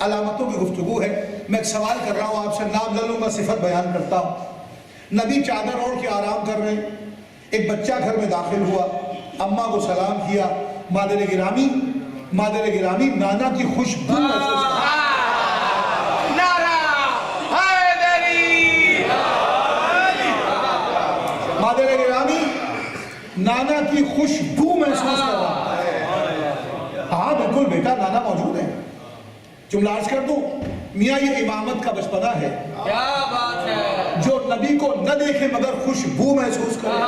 علامتوں کی گفتگو ہے، میں ایک سوال کر رہا ہوں آپ سے، نام لے لوں گا، صفت بیان کرتا ہوں۔ نبی چادر اوڑھ کے آرام کر رہے ہیں، ایک بچہ گھر میں داخل ہوا، اماں کو سلام کیا، مادر گرامی نانا کی خوشبو محسوس کر نانا کی خوشبو محسوس کر رہا ہے۔ ہاں بالکل بیٹا، نانا موجود ہے۔ جملہ عرض کر دوں، میاں یہ امامت کا بچپنا ہے، کیا بات ہے، جو نبی کو نہ دیکھے مگر خوشبو محسوس کرے۔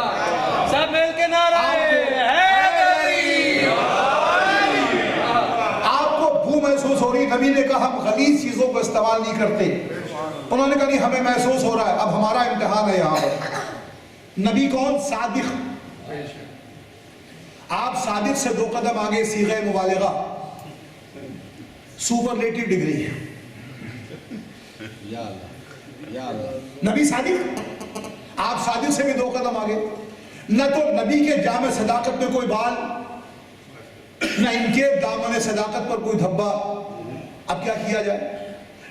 سب مل کے نعرہ حیدری، آپ کو بو محسوس ہو رہی، نبی نے کہا ہم غلیظ چیزوں کو استعمال نہیں کرتے، انہوں نے کہا نہیں ہمیں محسوس ہو رہا ہے۔ اب ہمارا امتحان ہے یہاں پر، نبی کون؟ صادق۔ آپ صادق سے دو قدم آگے، صیغہ مبالغہ، سپرلیٹو ڈگری ہے۔ نبی صادق، آپ صادق سے بھی دو قدم آگے۔ نہ تو نبی کے جامع صداقت میں کوئی بال، نہ ان کے دامن صداقت پر کوئی دھبا۔ اب کیا کیا جائے؟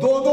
2-2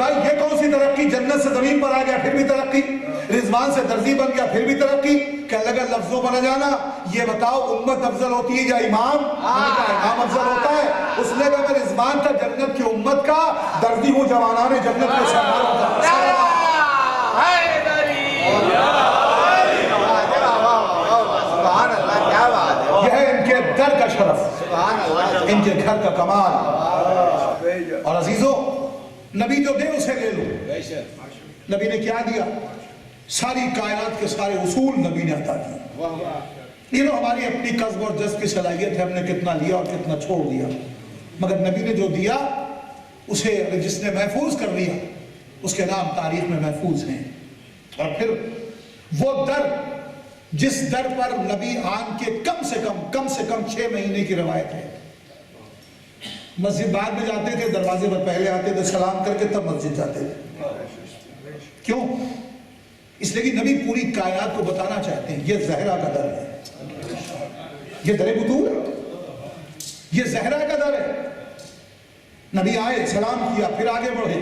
بھائی یہ کون سی ترقی، جنت سے زمین پر آ گیا پھر بھی ترقی، رضوان سے درزی بن گیا پھر بھی ترقی، کہنے لگا لفظوں پر نہ جانا، یہ بتاؤ امت افضل ہوتی ہے یا امام؟ میں نے کہا امام افضل ہوتا ہے۔ اس نے کہا میں رضوان تھا جنت کی امت کا، درزی ہوں جوانان جنت کے سرداروں کا۔ یہ ہے ان کے در کا شرف، ان کے گھر کا کمال۔ اور عزیزو نبی جو دے اسے لے لو۔ نبی نے کیا دیا؟ ساری کائنات کے سارے اصول نبی نے عطا کیے۔ یہ تو ہماری اپنی قصب اور جذب کی صلاحیت ہے، ہم نے کتنا لیا اور کتنا چھوڑ دیا، مگر نبی نے جو دیا اسے جس نے محفوظ کر لیا اس کے نام تاریخ میں محفوظ ہیں۔ اور پھر وہ در جس در پر نبی آن کے کم سے کم 6 مہینے کی روایت ہے۔ مسجد بعد میں جاتے تھے، دروازے پر پہلے آتے تھے، سلام کر کے تب مسجد جاتے تھے۔ کیوں؟ اس لیے کہ نبی پوری کائنات کو بتانا چاہتے ہیں یہ زہرا کا در ہے، یہ در بطول ہے، یہ زہرا کا در ہے۔ نبی آئے، سلام کیا، پھر آگے بڑھے،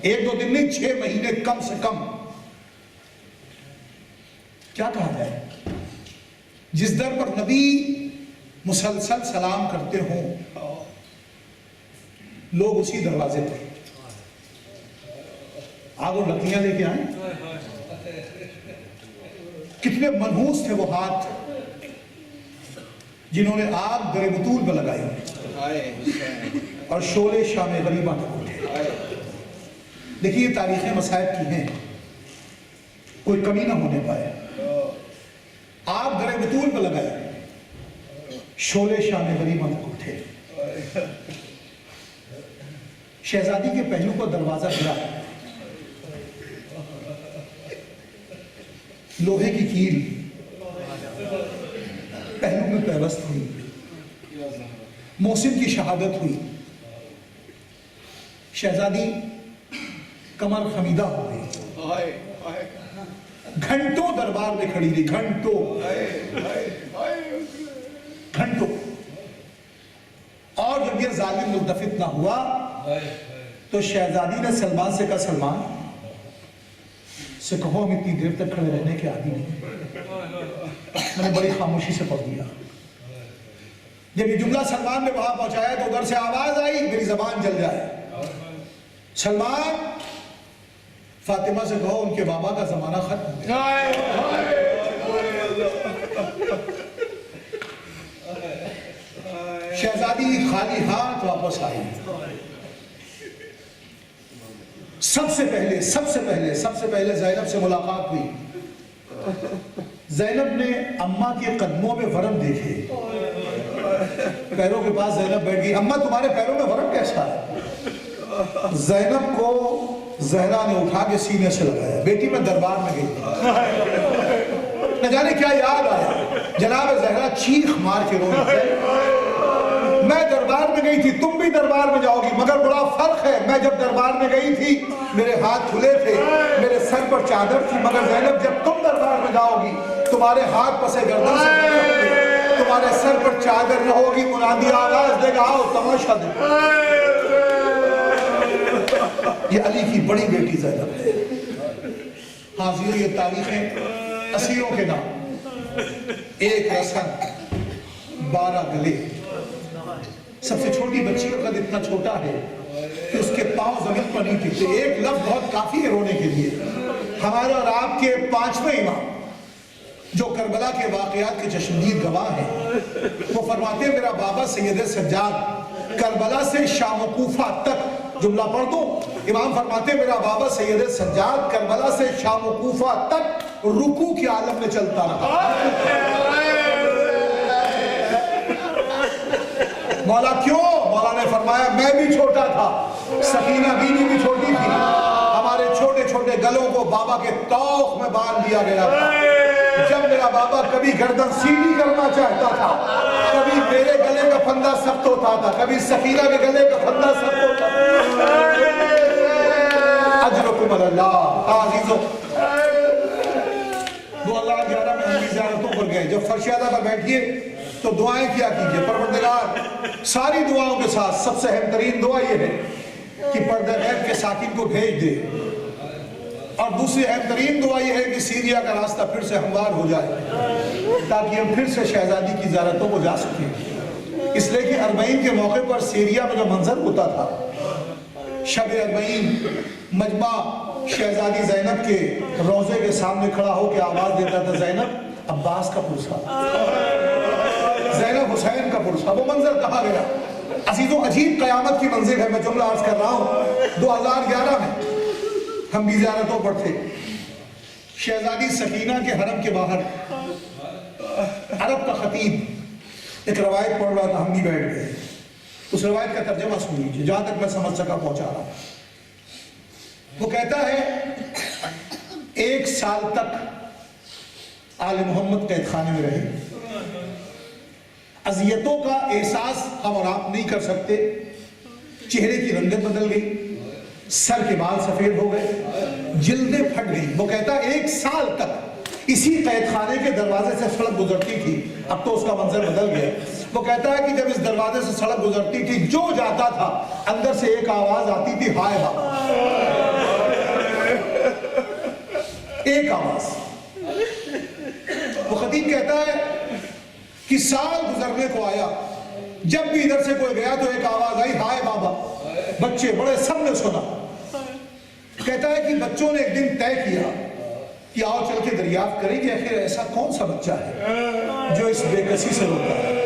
1-2 دن نہیں 6 مہینے کم سے کم۔ کیا کہا جائے؟ جس در پر نبی مسلسل سلام کرتے ہوں لوگ اسی دروازے پہ آگ اور لکڑیاں لے کے آئیں۔ کتنے منحوس تھے وہ ہاتھ جنہوں نے آگ در بطول پہ لگائی اور شعلے شام غریبہ تک اٹھے۔ دیکھیے یہ تاریخیں مصائب کی ہیں، کوئی کمی نہ ہونے پائے۔ آگ در بطول پہ لگائی، شعلے شام غریبہ تک اٹھے۔ شہزادی کے پہلو پر دروازہ گرا، لوہے کی کیل پہلو میں پیوست ہوئی، محسن کی شہادت ہوئی، شہزادی کمر خمیدہ ہو گئی، گھنٹوں دربار میں کھڑی رہی، گھنٹوں۔ اور جب یہ ظالم ملتفت نہ ہوا تو شہزادی نے سلمان سے کہا سلمان سے کہو ہم اتنی دیر تک کھڑے رہنے کے عادی نہیں۔ میں نے بڑی خاموشی سے پڑھ دیا۔ جب یہ جملہ سلمان نے وہاں پہنچایا تو ادھر سے آواز آئی میری زبان جل جائے، سلمان فاطمہ سے کہو ان کے بابا کا زمانہ ختم ہے۔ شہزادی خالی ہاتھ واپس آئی۔ سب سے پہلے زینب سے ملاقات ہوئی۔ زینب نے اماں کے قدموں میں ورم دیکھے، پیروں کے پاس زینب بیٹھ گئی۔ اماں تمہارے پیروں میں ورم کیسا ہے؟ زینب کو زہرا نے اٹھا کے سینے سے لگایا، بیٹی میں دربار میں گئی، نہ جانے کیا یاد آیا، جناب زہرا چیخ مار کے روئی، میں دربار میں گئی تھی، تم بھی دربار میں جاؤ گی، مگر بڑا فرق ہے، میں جب دربار میں گئی تھی میرے ہاتھ کھلے تھے، میرے سر پر چادر تھی، مگر زینب جب تم دربار میں جاؤ گی تمہارے ہاتھ پسے گردن سے بندھے ہوں گے، تمہارے سر پر چادر نہ ہوگی، منادی آواز دے گا آؤ تماشا دے۔ یہ علی کی بڑی بیٹی زینب ہے۔ حاضر یہ تاریخیں اسیروں کے نام، ایک رسن 12 گلے، سب سے چھوٹی بچی کا قد اتنا چھوٹا ہے کہ اس کے پاؤں زمین پر نہیں ٹکتے، ایک لفظ بہت کافی ہے رونے کے لیے۔ ہمارے اور آپ کے 5ویں امام جو کربلا کے واقعات کے چشمدید گواہ ہیں، وہ فرماتے ہیں میرا بابا سید سجاد کربلا سے شام و کوفہ تک، جملہ پڑھ دو، امام فرماتے ہیں میرا بابا سید سجاد کربلا سے شام و کوفہ تک رکوع کے عالم میں چلتا رہا۔ مولا کیوں؟ مولا نے فرمایا میں بھی چھوٹا تھا، سکینہ بیوی بھی چھوٹی تھی، ہمارے چھوٹے چھوٹے گلوں کو بابا کے توق میں باندھ دیا گیا تھا۔ جب میرا بابا کبھی گردن سیدھی کرنا چاہتا تھا، کبھی میرے گلے کا پھندا سخت ہوتا تھا، کبھی سکینہ کے گلے کا پھندا سخت ہوتا تھا۔ اجرکم اللہ عزیزو، وہ اللہ 11 میں ہم زیارتوں پر گئے، جب فرش اعلیٰ پر بیٹھئے تو دعائیں کیا کیجئے، پروردگار ساری دعاؤں کے ساتھ سب سے اہم ترین دعا یہ ہے کہ پردہ غیب کے ساکن کو بھیج دے، اور دوسری اہم ترین دعا یہ ہے کہ سیریا کا راستہ پھر سے ہموار ہو جائے تاکہ ہم پھر سے شہزادی کی زیارتوں کو جا سکیں۔ اس لیے کہ اربعین کے موقع پر سیریا میں جو منظر ہوتا تھا، شب اربعین مجمع شہزادی زینب کے روضے کے سامنے کھڑا ہو کے آواز دیتا تھا، زینب عباس کا پرسا، زینب حسین کا پرسا۔ وہ منظر کہا گیا عزیزوں، عجیب قیامت کی منزل ہے۔ میں جملہ عرض کر رہا ہوں، 2011 میں ہم بھی زیارتوں پر تھے، شہزادی سکینہ کے حرم کے باہر عرب کا خطیب ایک روایت پڑھ رہا تھا، ہم بھی بیٹھ گئے۔ اس روایت کا ترجمہ سن لیجیے، جہاں تک میں سمجھ سکا پہنچا رہا ہوں۔ وہ کہتا ہے 1 سال تک آل محمد قید خانے میں رہے، اذیتوں کا احساس ہم اور آپ نہیں کر سکتے، چہرے کی رنگت بدل گئی، سر کے بال سفید ہو گئے، جلدیں پھٹ گئی۔ وہ کہتا ہے 1 سال تک اسی قید خانے کے دروازے سے سڑک گزرتی تھی، اب تو اس کا منظر بدل گیا۔ وہ کہتا ہے کہ جب اس دروازے سے سڑک گزرتی تھی، جو جاتا تھا اندر سے ایک آواز آتی تھی، ہائے بابا، ایک آواز۔ وہ خطیب کہتا ہے کہ سال گزرنے کو آیا، جب بھی ادھر سے کوئی گیا تو ایک آواز آئی، ہائے بابا۔ بچے بڑے سب نے سنا۔ کہتا ہے کہ بچوں نے ایک دن طے کیا کہ آؤ چل کے دریافت کریں کہ آخر ایسا کون سا بچہ ہے جو اس بے کسی سے روتا ہے۔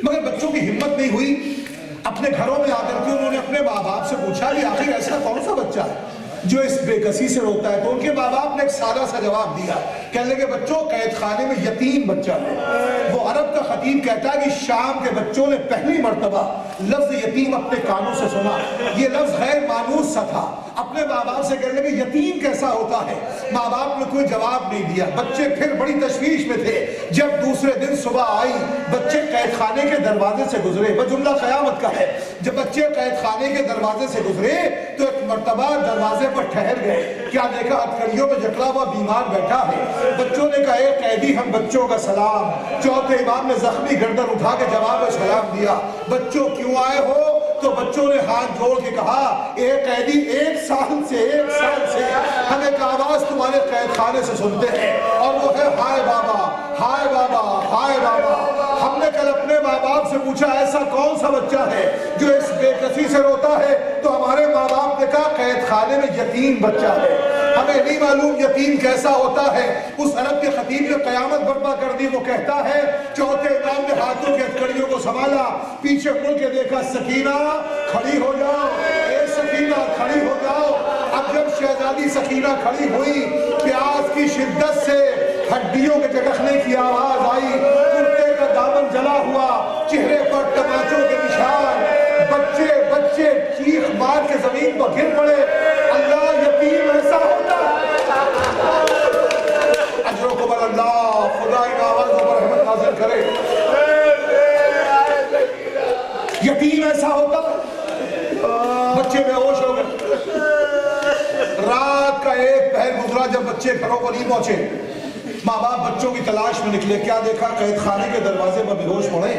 مگر بچوں کی ہمت نہیں ہوئی، اپنے گھروں میں آ کر کے انہوں نے اپنے ماں باپ سے پوچھا کہ آخر ایسا کون سا بچہ ہے جو اس بے کسی سے روتا ہے۔ تو ان کے ماں باپ نے ایک سادہ سا جواب دیا، کہنے لگے بچوں، قید خانے میں یتیم بچہ ہے۔ وہ عرب کا خطیب کہتا ہے کہ شام کے بچوں نے پہلی مرتبہ لفظ یتیم اپنے کانوں سے سنا۔ یہ لفظ غیر مانوس سا تھا۔ اپنے ماں باپ سے کہنے لگے یتیم کیسا ہوتا ہے؟ ماں باپ نے کوئی جواب نہیں دیا۔ بچے پھر بڑی تشویش میں تھے۔ جب دوسرے دن صبح آئی، بچے قید خانے کے دروازے سے گزرے۔ وہ جملہ قیامت کا ہے۔ جب بچے قید خانے کے دروازے سے گزرے تو ایک مرتبہ دروازے پر ٹھہر گئے۔ کیا دیکھا؟ ہتھکڑیوں میں جکڑا ہوا بیمار بیٹھا ہے۔ بچوں نے کہا، اے قیدی، ہم بچوں کا سلام۔ چوتھے امام نے زخمی گردن اٹھا کے جواب میں سلام دیا، بچوں کیوں آئے ہو؟ تو بچوں نے ہاتھ جوڑ کے کہا، اے قیدی، 1 سال سے ہم ایک آواز تمہارے قید خانے سے سنتے ہیں، اور وہ ہے ہائے بابا، ہائے بابا، ہائے بابا۔ ہم نے کل اپنے ماں باپ سے پوچھا ایسا کون سا بچہ ہے جو اس بے کسی سے روتا ہے؟ تو ہمارے ماں باپ نے کہا قید خانے میں یتیم بچہ ہے۔ ہمیں نہیں معلوم یتیم کیسا ہوتا ہے۔ اس عرب کے خطیب نے قیامت برپا کر دی۔ وہ کہتا ہے، چوتھے امام نے ہاتھوں کی ہتھکڑیوں کو سنبھالا، پیچھے مڑ کے دیکھا، سکینہ کھڑی ہو جاؤ، اے سکینہ کھڑی ہو جاؤ۔ اب جب شہزادی سکینہ کھڑی ہوئی، پیاس کی شدت سے ہڈیوں کے جھٹکنے کی آواز آئی، کرتے کا دامن جلا ہوا، چہرے پر تماچوں کے نشان، بچے چیخ مار کے زمین پر گر پڑے۔ اللہ، یتیم ایسا ہوتا ہے؟ اجر و قبر اللہ، خدا ان آوازوں پر رحمت نازل کرے۔ یتیم ایسا ہوتا ہے؟ بچے بے ہوش ہو گئے۔ رات کا 1 پہر گزرا جب بچے گھروں کو نہیں پہنچے، ماں باپ بچوں کی تلاش میں نکلے۔ کیا دیکھا؟ قید خانے کے دروازے پر بے ہوش پڑے۔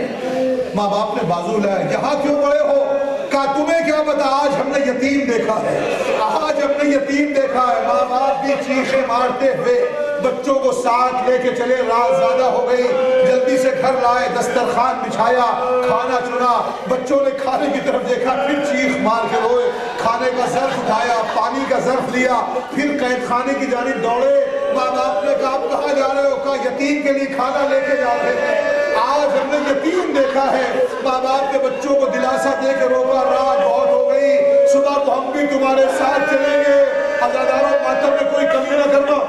ماں باپ نے بازو لائے، یہاں کیوں پڑے ہو؟ کہا تمہیں کیا پتا، آج ہم نے یتیم دیکھا ہے، آج ہم نے یتیم دیکھا ہے۔ ماں باپ بھی چیخیں مارتے ہوئے بچوں کو ساتھ لے کے چلے۔ رات زیادہ ہو گئی، جلدی سے گھر لائے، دسترخوان بچھایا، کھانا چنا۔ بچوں نے کھانے کی طرف دیکھا، پھر چیخ مار کے روئے۔ کھانے کا ظرف اٹھایا، پانی کا ظرف لیا، پھر قید خانے کی جانب دوڑے۔ ماں باپ نے کہا آپ کہاں جا رہے ہو؟ کہا یتیم کے لیے کھانا لے کے جا رہے ہیں، آج ہم نے یتیم دیکھا ہے۔ ماں باپ نے بچوں کو دلاسا دے کے روکا، رات بہت ہو گئی، صبح کو ہم بھی تمہارے ساتھ چلیں گے، عزاداروں ماتم میں کوئی کمی نہ کرنا۔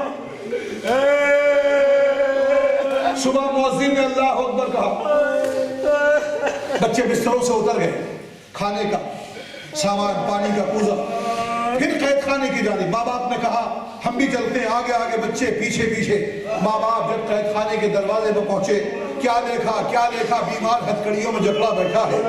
صبح مؤذن نے اللہ اکبر کہا، بچے بستروں سے اتر گئے، کھانے کا سامان، پانی کا کوزہ، پھر قید خانے کی جانب۔ ماں باپ نے کہا ہم بھی چلتے ہیں، آگے آگے بچے پیچھے پیچھے۔ ماں باپ جب قید خانے کے دروازے پر پہنچے، کیا دیکھا؟ بیمار ہتھکڑیوں میں جکڑا بیٹھا ہے۔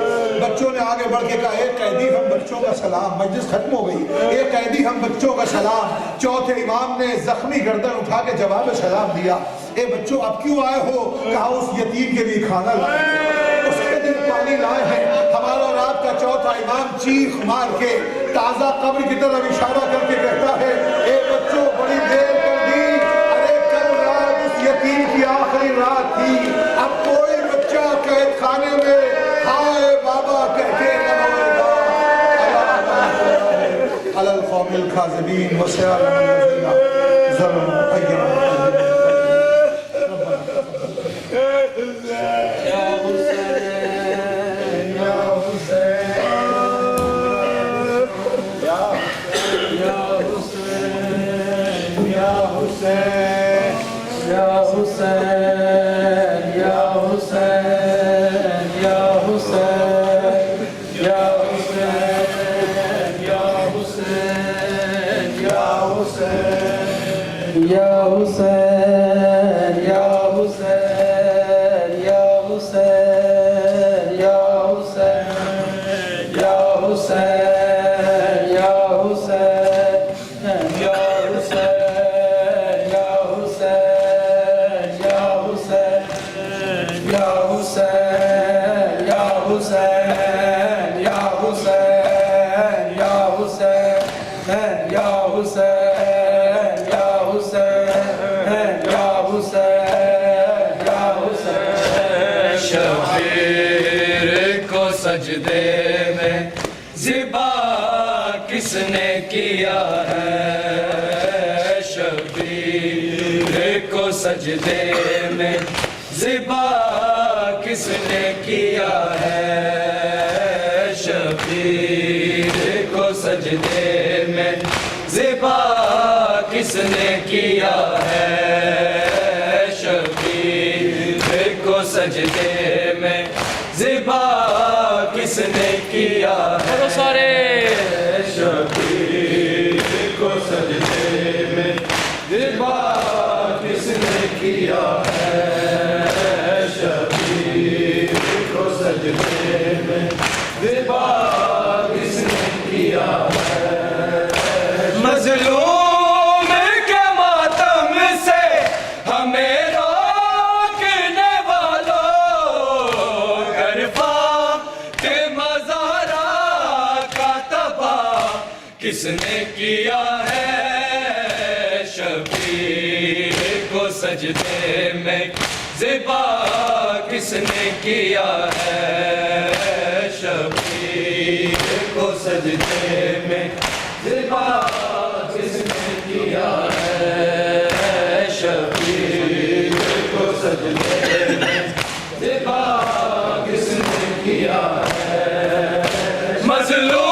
بچوں نے آگے بڑھ کے کہا، اے قیدی، ہم بچوں کا سلام۔ مجلس ختم ہو گئی، اے قیدی، ہم بچوں کا سلام۔ چوتھے امام نے زخمی گردن اٹھا کے جواب میں سلام دیا، اے بچوں اب کیوں آئے ہو؟ کہا اس یتیم کے لیے کھانا لائے ہیں، اس کے دل پانی لائے ہیں، ہمارا اور آپ کا کا چوتھا امام چیخ مار کے تازہ قبر کی طرف اشارہ کر کے کہتا ہے اے بچوں بڑی دیر کر دی، ارے کل رات اس یتیم کی آخری رات تھی، اب کوئی بچہ قید خانے میں ہائے بابا کہہ کے نہ روئے گا۔ علی القوم الکاذبین وسيعلم الذین ظلموا أي منقلب۔ سجدے میں ذبح کس نے کیا ہے، شبیر کو سجدے میں ذبح کس نے کیا ہے، شبیر کو سجدے میں ذبح کس نے کیا ہے، شبیر کو سجدے میں ذبح کس نے کیا ہے، سارے شبیر کو سجدے میں ذبح کس نے کیا ہے، شبیر کو سجدے میں ذبح کس نے کیا ہے، مظلوم کے ماتم سے ہمیں کس نے کیا ہے، شبیر کو سجدے میں ذبح کس نے کیا ہے، شبیر کو سجدے میں ذبح کس نے کیا ہے، شبیر کو سجدے میں ذبح کس نے کیا ہے، مظلوم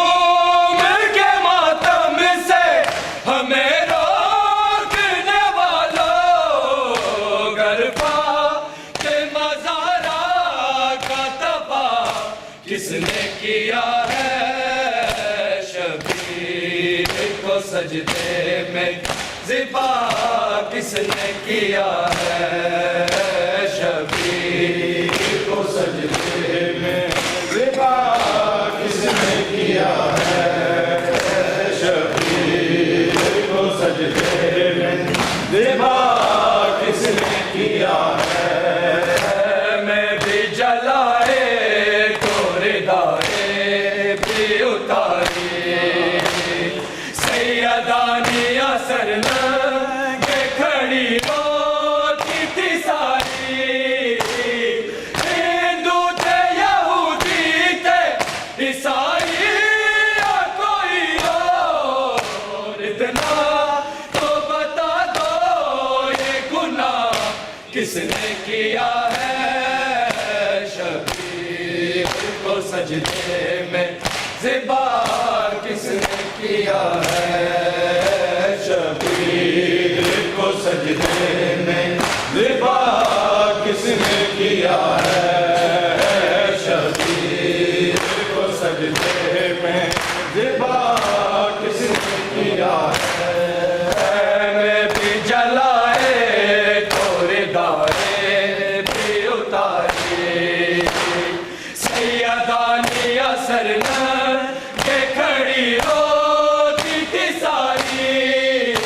کس نے کیا ہے، شبیر کو سجدے میں ذبح کس نے کیا ہے، شبیر کو سجدے میں ذبح کس نے کیا ہے، شبیر کو سجدے میں ذبح کس نے کیا ہے، میں بھی جلائے بھی اتاری سیدانی اثر لگے کھڑی ہوتی تھی ساری، ہندو تھے یہودی تھے عیسائی اور کوئی اور، اتنا تو بتا دو یہ گناہ کس نے کیا ہے، شبیر کو سجدے میں ذبح کس نے کیا ہے، شبیر کو سجدے میں ذبح کس نے کیا ہے، شبیر کو سجدے میں ذبح کس نے کیا ہے، میں بھی جلائے توڑ دائے بھی اتاری سیدانی اثر لگے کھڑی ہوتی تھی ساری،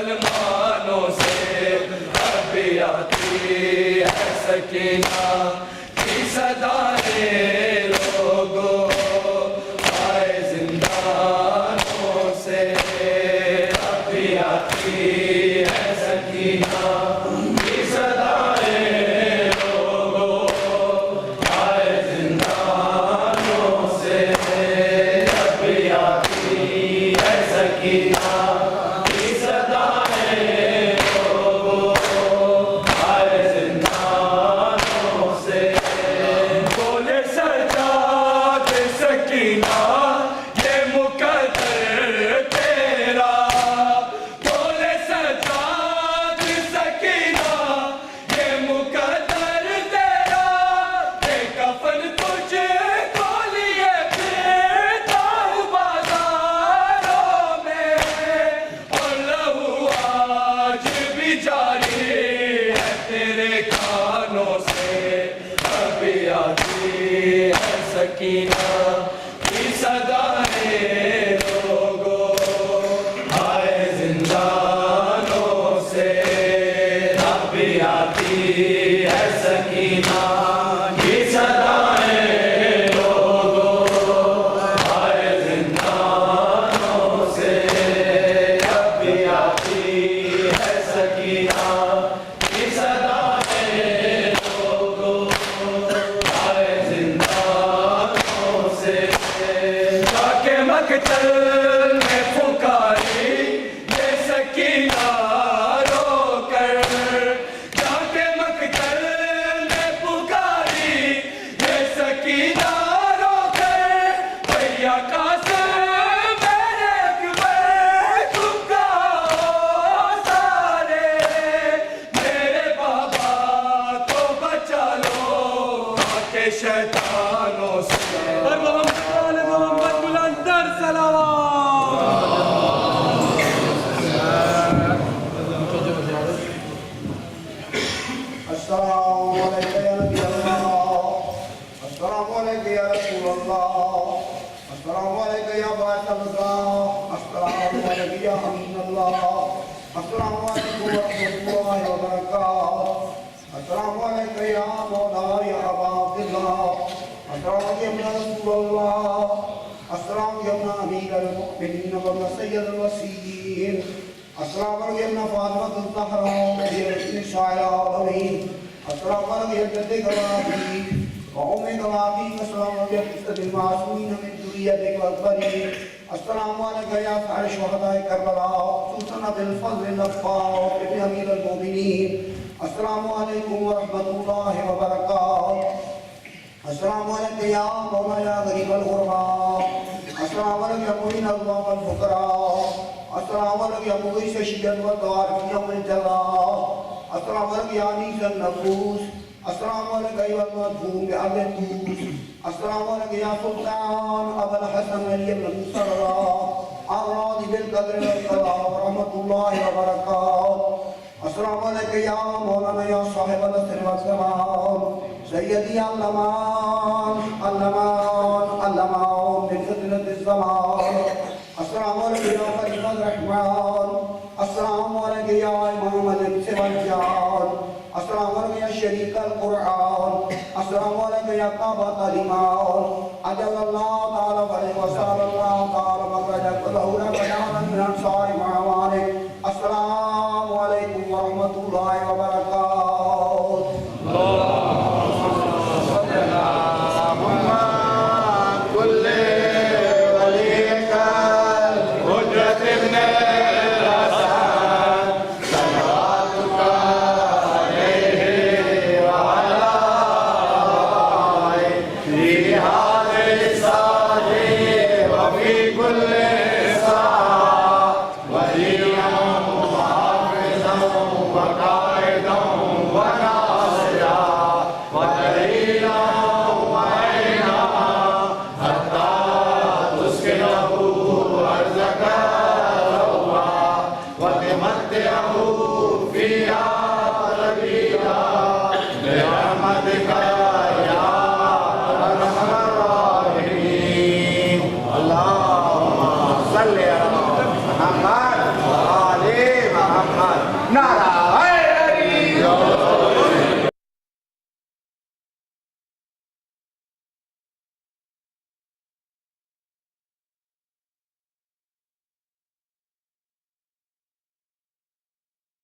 مسلمانوں سے ابھی آتی ہے سکینہ کی صدائیں لوگوں آئے زندانوں سے ابھی آتی ہے سکینہ کی صدائیں لوگوں آئے زندانوں سے ابھی آتی ہے سکینہ کی صدائیں لوگوں آئے زندانوں سے بولے سجاد سکینہ یہ مقدر تیرا بولے سجاد سکینہ یہ مقدر تیرا کہ کفن تجھ کو لیے پھرتا ہوں بازاروں میں اور لہو آج بھی جاری ہے تیرے کانوں سے ابھی آتی ہے سکینہ کی صدائیں لوگوں آئے زندانوں سے ابھی آتی ہے سکینہ کی صدائیں لوگوں آئے زندانوں سے ابھی آتی ہے سکینہ کی صدائیں لوگوں آئے زندانوں سے جا کے مقتل میں پکاری یہ سکینہ رو کر جا کے مقتل میں پکاری یہ سکینہ رو کر بھیا قاسم میرے اکبر تم کہو سارے میرے بابا کو بچا لو آ کے شیطانوں سے محمد بلندر السلام علیکم یا نبی اللہ، السلام علیکم یا رسول اللہ، السلام علیکم یا باعث اللہ، السلام علیکم یا امین اللہ، السلام علیکم ورحمۃ اللہ وبرکاتہ، السلام علیکم یا مولا یا ابا عبداللہ، السلام علیکم یا رسول اللہ، السلام علیکم یا امیر المؤمنین و سید الوصیین، السلام علیکم یا فاطمۃ الزہرا سید نساء العالمین، السلام علیکم یا جد گواہی وام گواہی، السلام علیکم یا قصۃ المعصومین من ذریتک الاکبرین، السلام علیکم یا سائر شہداء کربلا خصوصاً ابی الفضل الغفار ابن امیر المؤمنین، السلام علیکم ورحمۃ اللہ وبرکاتہ، السلام علیکم یا مولا یا غریب الغرباء، السلام علیکم یا معین الضعفاء والفقراء، السلام علیکم یا مغیث الشدۃ والدوار فی یوم الجزاء، السلام علیکم یا انیس النفوس، السلام علیکم یا المدفون بأرض الدوس، السلام علیکم یا سلطان ابا الحسن علی بن موسیٰ الراضی بالقدر والقضاء ورحمۃ اللہ وبرکاتہ، السلام علیکم یا مولانا یا صاحب العصر والزمان سیدی علمان علمان علمان من فتنة الزمان، السلام علیکم یا فرید الرحمن، السلام علیکم یا امام الانس والجان، السلام علیکم یا شریک القرآن، السلام علیکم یا قابت الایمان، عجل اللہ تعالی فرح وصال اللہ تعالی مخرجک ولہونا بجانا من انصار